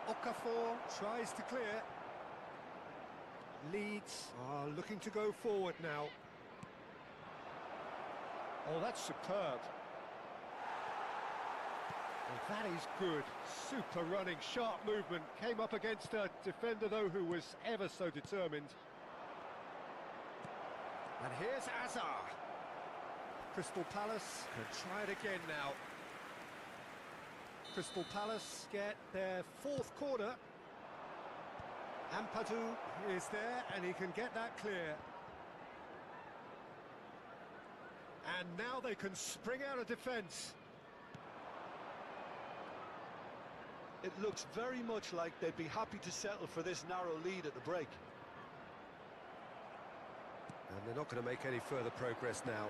Okafor tries to clear. Leeds are looking to go forward now. Oh, that's superb. Well, that is good. Super running, sharp movement. Came up against a defender, though, who was ever so determined. And here's Azar. Crystal Palace can try it again now. Crystal Palace get their fourth corner. Ampadu is there and he can get that clear. And now they can spring out of defence. It looks very much like they'd be happy to settle for this narrow lead at the break. And they're not going to make any further progress now.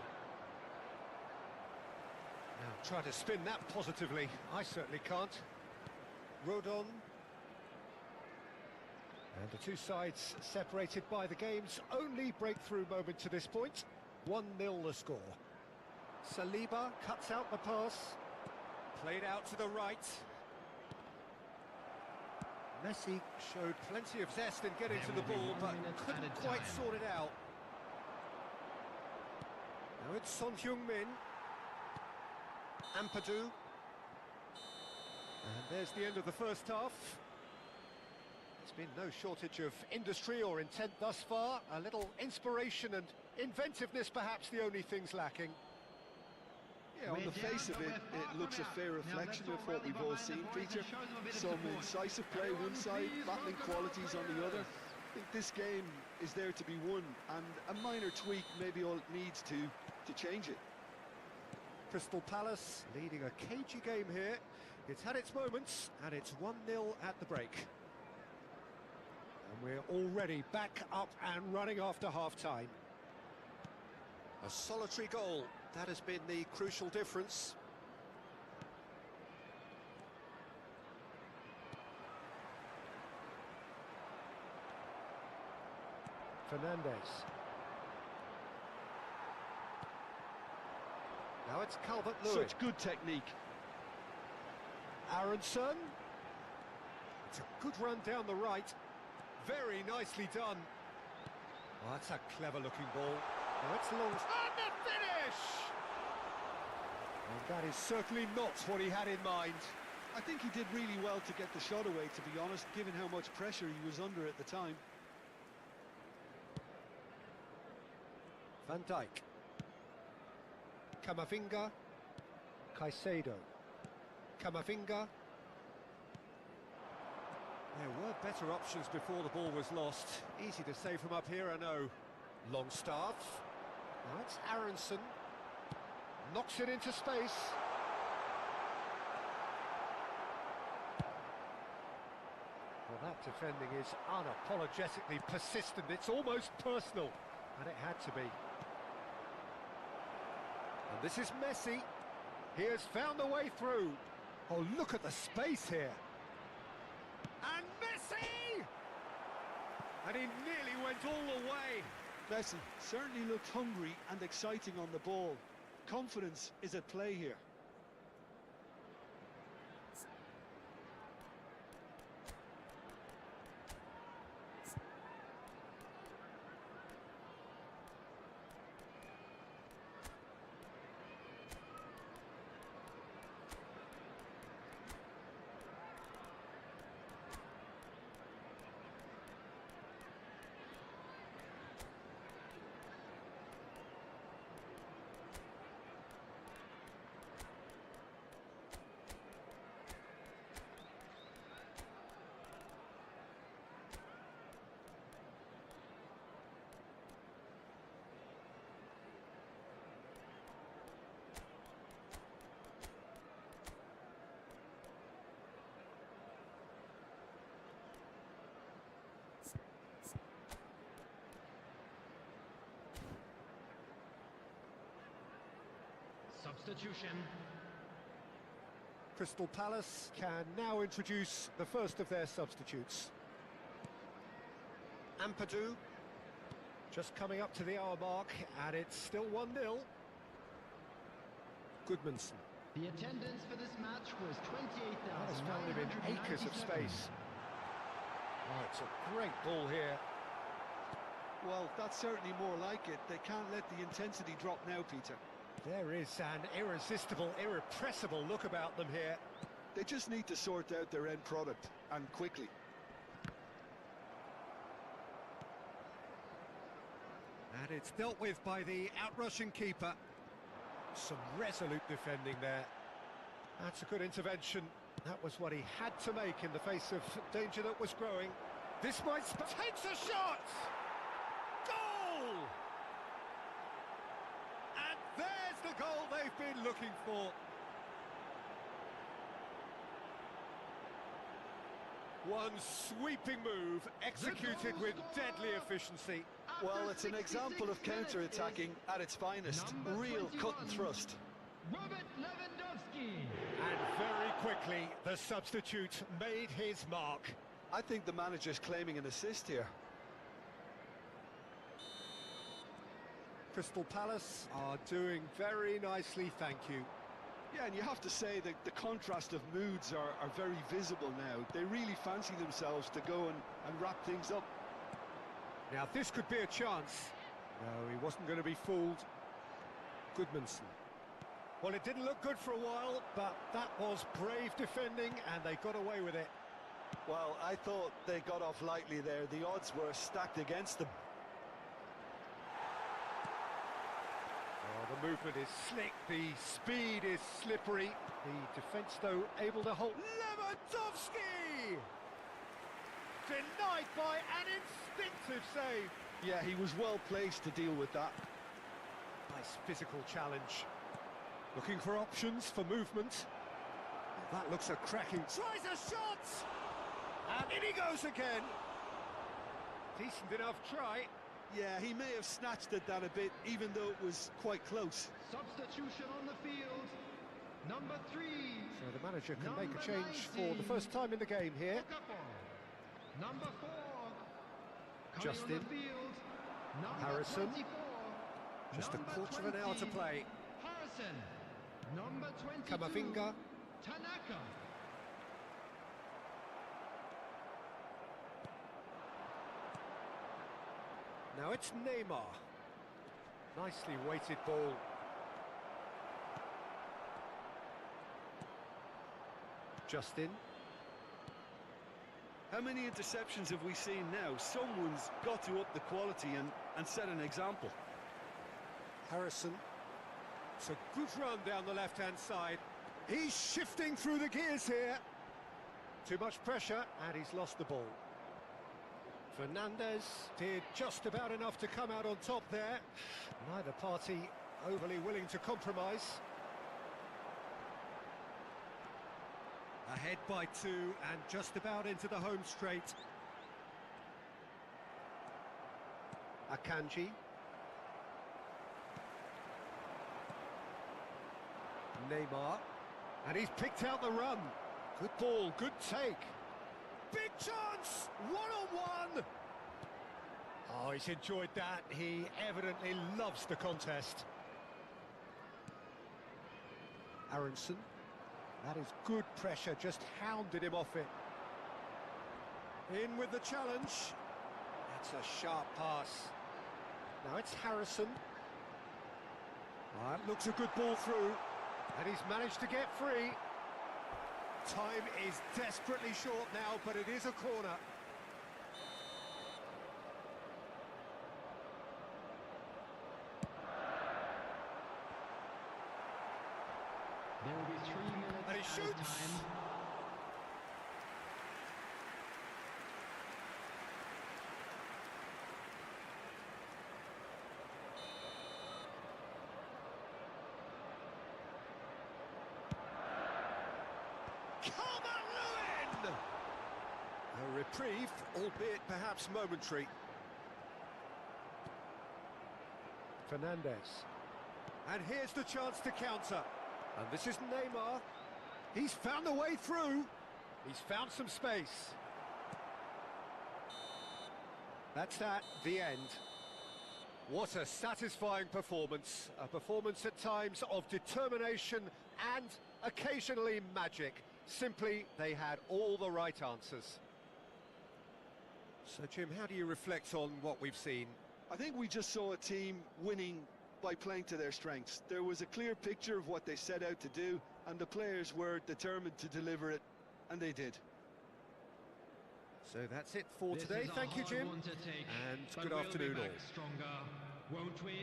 Now, try to spin that positively. I certainly can't. Rodon. And the two sides separated by the game's only breakthrough moment to this point. 1-0 the score. Saliba cuts out the pass. Played out to the right. Messi showed plenty of zest in getting to the ball, but couldn't quite sort it out. Now it's Son Heung-min. Ampadu. And there's the end of the first half. There's been no shortage of industry or intent thus far. A little inspiration and inventiveness, perhaps the only things lacking. Yeah, on the face of it, it looks a fair reflection of what we've all seen, Peter. Some incisive play one side, battling qualities on the other. I think this game is there to be won, and a minor tweak maybe all it needs to change it. Crystal Palace leading a cagey game here. It's had its moments, and it's 1-0 at the break. And we're already back up and running after half-time. A solitary goal, that has been the crucial difference. Fernandez. Now it's Calvert-Lewin. Such good technique. Aronson. It's a good run down the right. Very nicely done. Oh, that's a clever-looking ball. Now it's long. And the finish! And that is certainly not what he had in mind. I think he did really well to get the shot away, to be honest, given how much pressure he was under at the time. Van Dijk. Camavinga. Caicedo. Camavinga. There were better options before the ball was lost. Easy to say from up here, I know. Longstaff. Now it's Aronson. Knocks it into space. Well, that defending is unapologetically persistent. It's almost personal, and it had to be. And this is Messi. He has found a way through. Oh, look at the space here. And Messi! And he nearly went all the way. Messi certainly looked hungry and exciting on the ball. Confidence is at play here. Substitution. Crystal Palace can now introduce the first of their substitutes. Ampadu, just coming up to the hour mark, and it's still 1-0. Goodmanson. The attendance for this match was 28,000. That has found him in acres of space. Oh, it's a great ball here. Well, that's certainly more like it. They can't let the intensity drop now, Peter. There is an irresistible, irrepressible look about them here. They just need to sort out their end product, and quickly. And it's dealt with by the outrushing keeper. Some resolute defending there. That's a good intervention. That was what he had to make in the face of danger that was growing. This might... Takes a shot! Goal! And there's the goal they've been looking for. One sweeping move, executed with deadly efficiency. Well, it's an example of counter-attacking at its finest. Real cut and thrust. Robert Lewandowski. And very quickly, the substitute made his mark. I think the manager's claiming an assist here. Crystal Palace are doing very nicely, thank you. Yeah, and you have to say that the contrast of moods are very visible now. They really fancy themselves to go and wrap things up. Now, this could be a chance. No, he wasn't going to be fooled. Goodmanson. Well, it didn't look good for a while, but that was brave defending, and they got away with it. Well, I thought they got off lightly there. The odds were stacked against them. Oh, the movement is slick, the speed is slippery. The defence, though, able to hold... Lewandowski! Denied by an instinctive save. Yeah, he was well placed to deal with that. Nice physical challenge. Looking for options for movement. That looks a cracking... Tries a shot! And in he goes again. Decent enough try. Yeah, he may have snatched at that a bit, even though it was quite close. Substitution on the field. Number 3. So the manager can make a Number change 19. for the first time in the game here. Okafor. Number 4. Coming Justin. on the field. Number Harrison. 24. Just a Number quarter of an hour to 20. play. Harrison. Number 22. Kamavinga. Tanaka. Now it's Neymar. Nicely weighted ball. Justin. How many interceptions have we seen now? Someone's got to up the quality and set an example. Harrison. It's a good run down the left-hand side. He's shifting through the gears here. Too much pressure, and he's lost the ball. Fernandez did just about enough to come out on top there. Neither party overly willing to compromise. Ahead by 2 and just about into the home straight. Akanji. Neymar. And he's picked out the run. Good ball, good take. Big chance! One-on-one! Oh, he's enjoyed that. He evidently loves the contest. Aronson. That is good pressure, just hounded him off it. In with the challenge. That's a sharp pass. Now it's Harrison. That looks a good ball through. And he's managed to get free. Time is desperately short now, but it is a corner. There will be 3 minutes And he added shoots. time. Calvert-Lewin! A reprieve, albeit perhaps momentary. Fernandez. And here's the chance to counter. And this is Neymar. He's found a way through. He's found some space. That's that, the end. What a satisfying performance. A performance at times of determination and occasionally magic. Simply, they had all the right answers. So, Jim, how do you reflect on what we've seen? I think we just saw a team winning by playing to their strengths. There was a clear picture of what they set out to do, and the players were determined to deliver it, and they did. So that's it for This today. is a Thank you, hard Jim. one to take, And but good we'll afternoon be all. back stronger, won't we?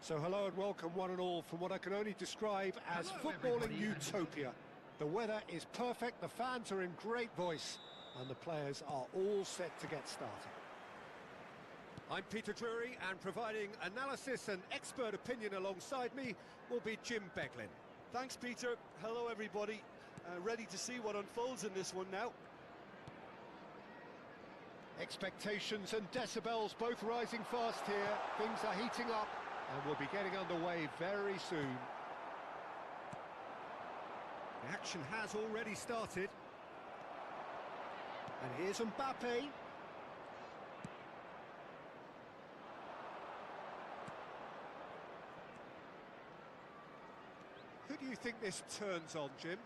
So hello and welcome one and all from what I can only describe as Hello, footballing everybody. utopia. The weather is perfect, the fans are in great voice, and the players are all set to get started. I'm Peter Drury, and providing analysis and expert opinion alongside me will be Jim Beglin. Thanks, Peter. Hello, everybody. Ready to see what unfolds in this one now. Expectations and decibels both rising fast here. Things are heating up, and we'll be getting underway very soon. The action has already started. And here's Mbappe. Who do you think this turns on, Jim?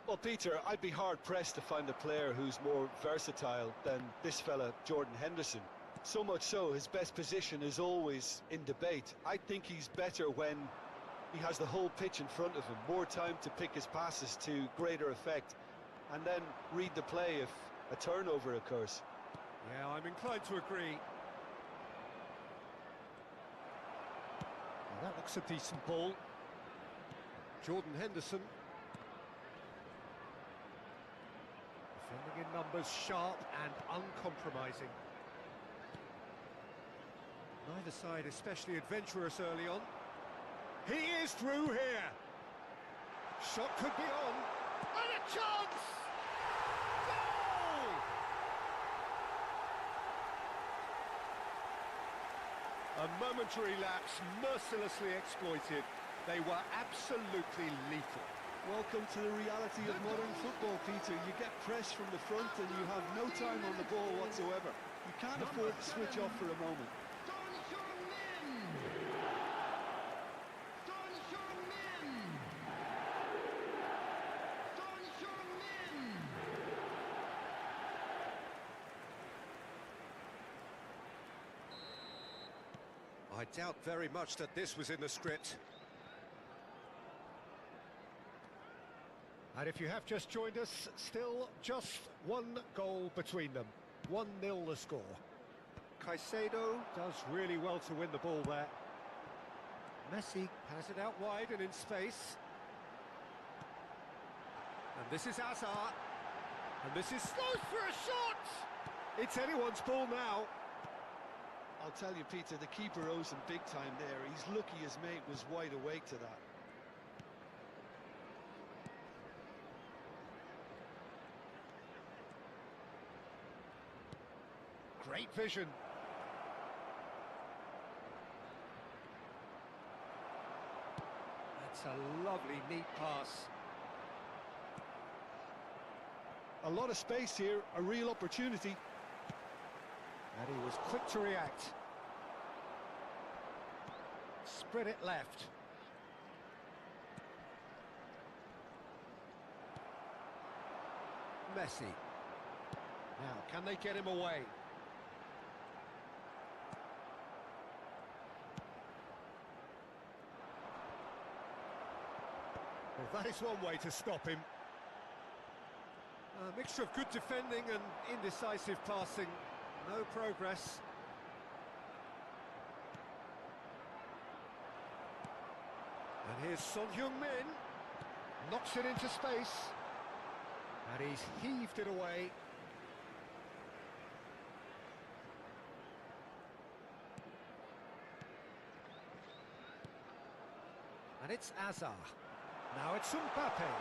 Well, Peter, I'd be hard-pressed to find a player who's more versatile than this fella, Jordan Henderson. So much so, his best position is always in debate. I think he's better when he has the whole pitch in front of him, more time to pick his passes to greater effect, and then read the play if a turnover occurs. Yeah, I'm inclined to agree. Well, that looks a decent ball. Jordan Henderson. Defending in numbers, sharp and uncompromising. Neither side especially adventurous early on. He is through here. Shot could be on. And a chance! Goal! A momentary lapse, mercilessly exploited. They were absolutely lethal. Welcome to the reality of modern football, Peter. You get pressed from the front and you have no time on the ball whatsoever. You can't afford to switch off for a moment. I doubt very much that this was in the script. And if you have just joined us, still just one goal between them. 1-0 the score. Caicedo does really well to win the ball there. Messi has it out wide and in space. And this is Hazard. And this is Sloth for a shot! It's anyone's ball now. I'll tell you, Peter, the keeper owes him big time there. He's lucky his mate was wide awake to that. Great vision. That's a lovely, neat pass. A lot of space here, a real opportunity. And he was quick to react. Spread it left. Messi. Now, can they get him away? Well, that is one way to stop him. A mixture of good defending and indecisive passing. No progress. And here's Son Heung-min. Knocks it into space. And he's heaved it away. And it's Hazard. Now it's Mbappe.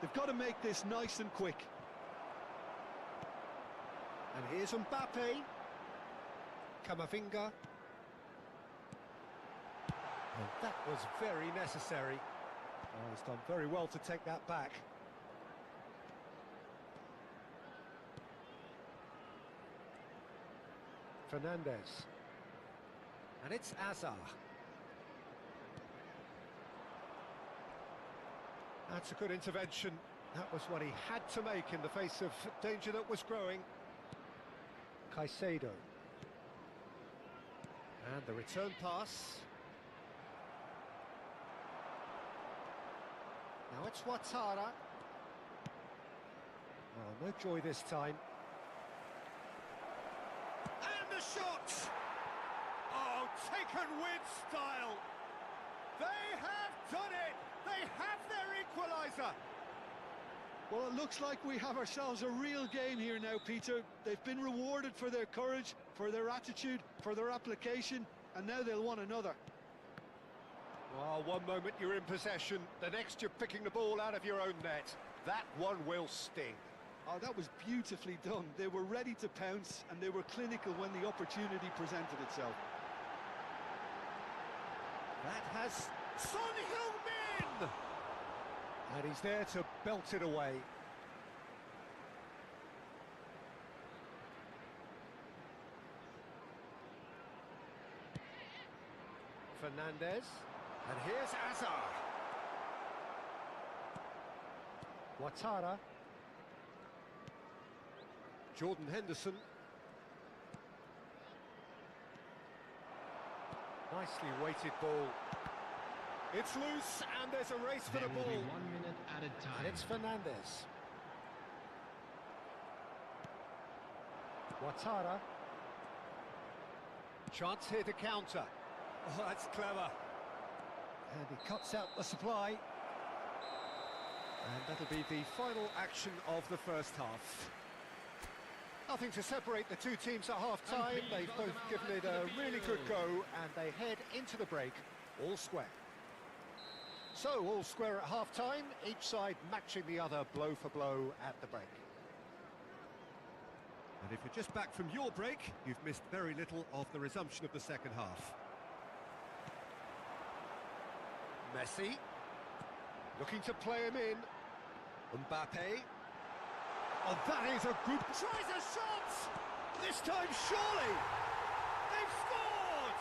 They've got to make this nice and quick. And here's Mbappe. Camavinga. And that was very necessary. Oh, he's done very well to take that back. Fernandez. And it's Hazard. That's a good intervention. That was what he had to make in the face of danger that was growing. Caicedo. And the return pass. Now it's Ouattara. Oh, no joy this time. And the shot! Oh, taken with style! They have done it! They have their equaliser! Well, it looks like we have ourselves a real game here now, Peter. They've been rewarded for their courage, for their attitude, for their application, and now they'll want another. Well, one moment you're in possession, the next you're picking the ball out of your own net. That one will sting. Oh, that was beautifully done. They were ready to pounce, and they were clinical when the opportunity presented itself. That has Son Heung-min! And he's there to belt it away. Fernandez. And here's Azar. Ouattara. Jordan Henderson. Nicely weighted ball. It's loose, and there's a race for the ball. 1 minute added time. And it's Fernandez. Ouattara. Chance here to counter. Oh, that's clever. And he cuts out the supply. And that'll be the final action of the first half. Nothing to separate the two teams at half-time. They've both given it a really good go, and they head into the break all square. So, all square at half-time, each side matching the other blow for blow at the break. And if you're just back from your break, you've missed very little of the resumption of the second half. Messi, looking to play him in. Mbappe. Oh, that is a good... Tries a shot! This time, surely! They've scored!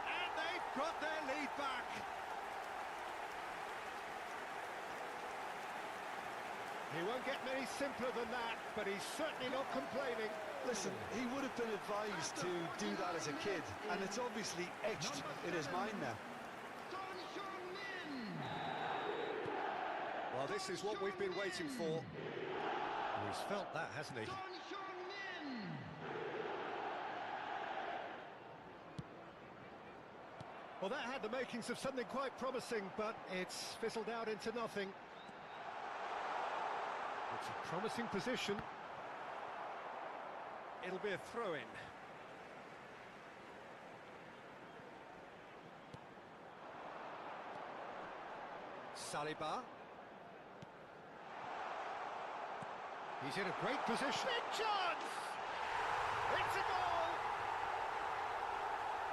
And they've got their lead back. He won't get any simpler than that, but he's certainly not complaining. Listen, he would have been advised to do that as a kid, and it's obviously etched in his mind now. Well, this is what we've been waiting for. He's felt that, hasn't he? Well, that had the makings of something quite promising, but it's fizzled out into nothing. It's a promising position. It'll be a throw-in. Saliba. He's in a great position. Big chance! It's a goal!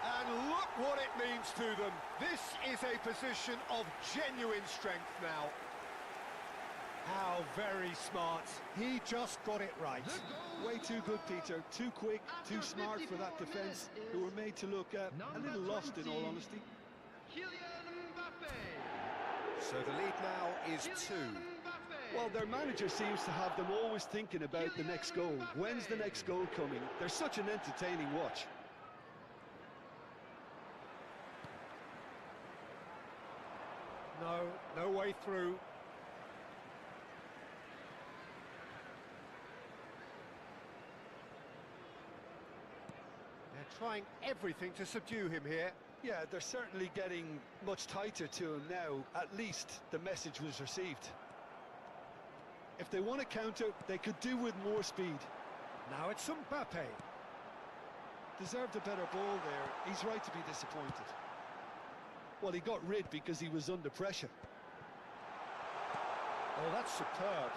And look what it means to them. This is a position of genuine strength now. How very smart. He just got it right. Way too good, Peter. Too quick, too smart for that defence, who were made to look a little lost, in all honesty. So the lead now is 2. Well, their manager seems to have them always thinking about the next goal. When's the next goal coming? They're such an entertaining watch. No way through. They're trying everything to subdue him here. Yeah, they're certainly getting much tighter to him now. At least the message was received. If they want to counter, they could do with more speed. Now it's Mbappe. Deserved a better ball there. He's right to be disappointed. Well, he got rid because he was under pressure. Oh, that's superb.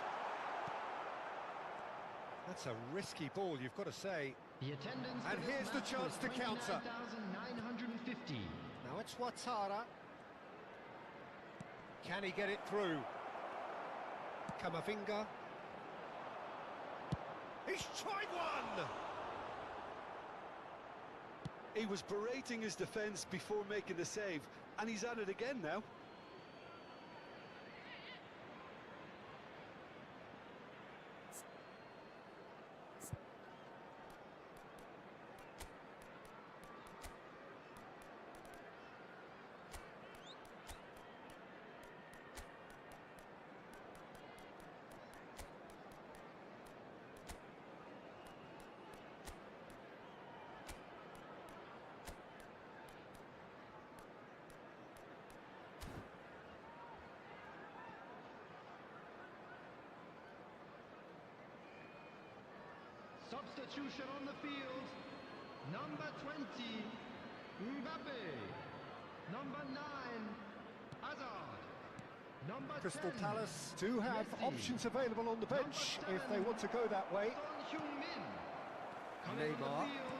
That's a risky ball, you've got to say. The attendance And here's the chance to counter. 29,950. Now it's Ouattara. Can he get it through? Camavinga. He's tried one! He was berating his defence before making the save, and he's at it again now. Substitution on the field. Number 20, Mbappe. Number 9, Hazard. Number Crystal 10, Palace do have Messi. options available on the bench Number if they want to go that way. Son Heung-min. Coming on Neymar. the field.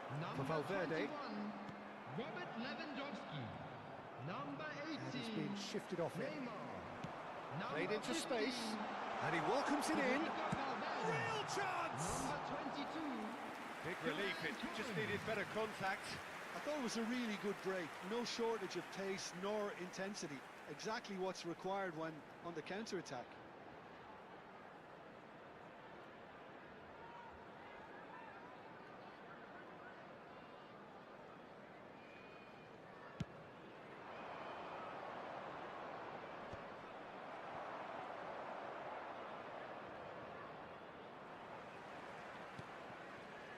For Number Valverde. 21, Robert Lewandowski. Number 18, And he's been shifted off it. Neymar. Played Number into 15, space. And he welcomes it in. Valverde. Real chance! Number 22, Big relief, it just needed better contact. I thought it was a really good break. No shortage of pace nor intensity. Exactly what's required when on the counter-attack.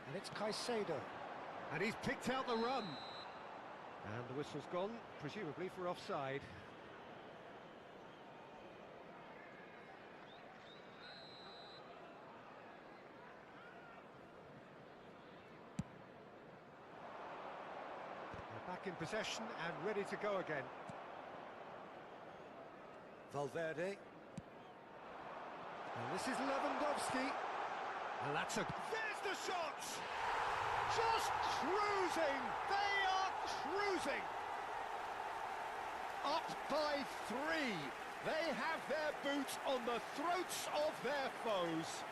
And it's Caicedo. And he's picked out the run. And the whistle's gone, presumably for offside. They're back in possession and ready to go again. Valverde. And this is Lewandowski. And that's a... There's the shot! Just cruising! They are cruising! Up by 3. They have their boot on the throats of their foes.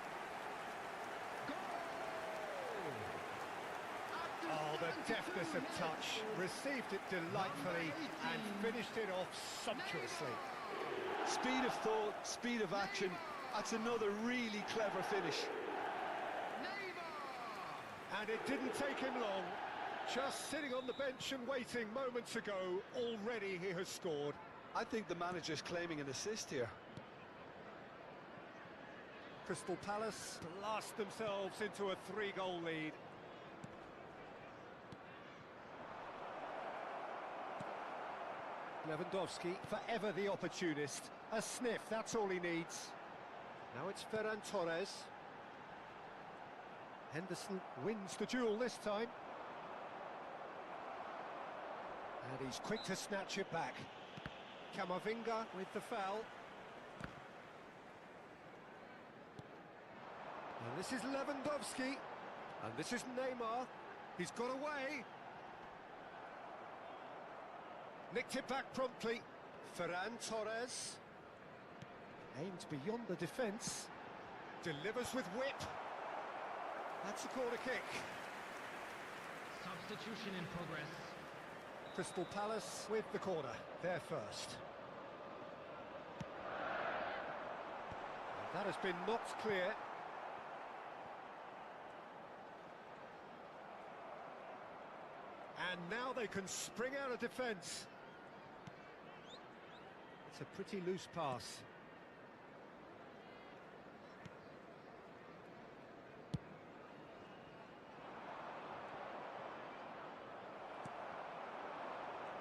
Oh, the deftness of touch. Received it delightfully and finished it off sumptuously. Speed of thought, speed of action. That's another really clever finish. And it didn't take him long. Just sitting on the bench and waiting moments ago, already he has scored. I think the manager's claiming an assist here. Crystal Palace blast themselves into a 3-goal lead. Lewandowski, forever the opportunist. A sniff, that's all he needs. Now it's Ferran Torres. Henderson wins the duel this time. And he's quick to snatch it back. Camavinga with the foul. And this is Lewandowski. And this is Neymar. He's got away. Nicked it back promptly. Ferran Torres. Aims beyond the defence. Delivers with whip. That's a corner kick. Substitution in progress. Crystal Palace with the corner. They're first. And that has been knocked clear. And now they can spring out of defence. It's a pretty loose pass.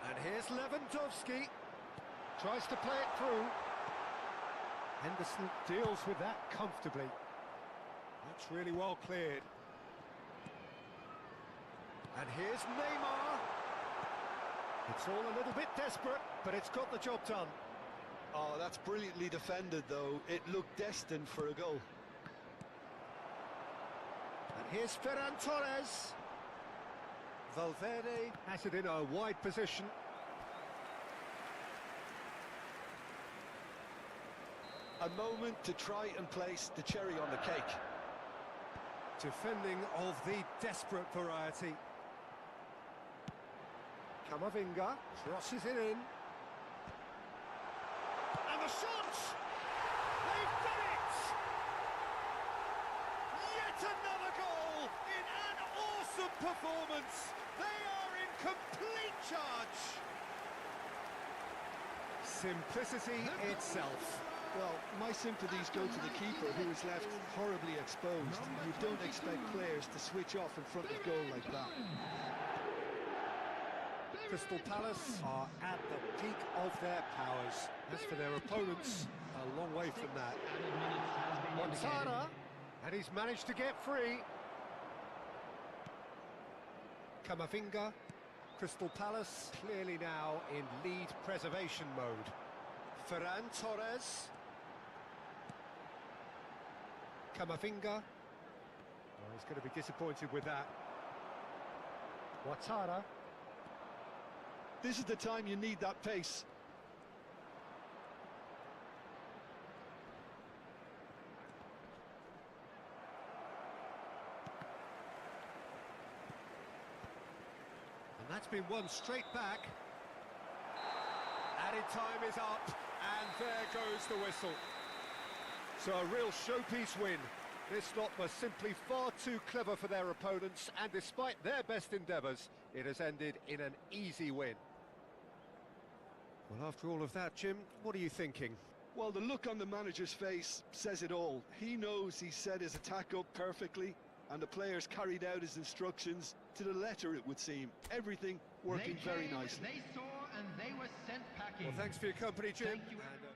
And here's Lewandowski. Tries to play it through. Henderson deals with that comfortably. That's really well cleared. And here's Neymar. It's all a little bit desperate, but it's got the job done. Oh, that's brilliantly defended, though. It looked destined for a goal. And here's Ferran Torres. Valverde has it in a wide position. A moment to try and place the cherry on the cake. Defending of the desperate variety. Camavinga crosses it in. And the shot! They've done it! Yet another goal in an awesome performance. They are in complete charge. Simplicity itself. Well, my sympathies go to the keeper, who is left horribly exposed. You don't expect players to switch off in front of goal like that. Crystal Palace are at the peak of their powers. As for their opponents, a long way from that. Montana, And he's managed to get free. Camavinga. Crystal Palace clearly now in lead preservation mode. Ferran Torres. Camavinga. Oh, he's going to be disappointed with that. Ouattara. This is the time you need that pace. And that's been won straight back. Added time is up, and there goes the whistle. So a real showpiece win. This lot was simply far too clever for their opponents, and despite their best endeavours, it has ended in an easy win. Well, after all of that, Jim, what are you thinking? Well, the look on the manager's face says it all. He knows he set his attack up perfectly, and the players carried out his instructions to the letter, it would seem. Everything working very nicely. They saw and they were sent packing. Well, thanks for your company, Jim. Thank you. And,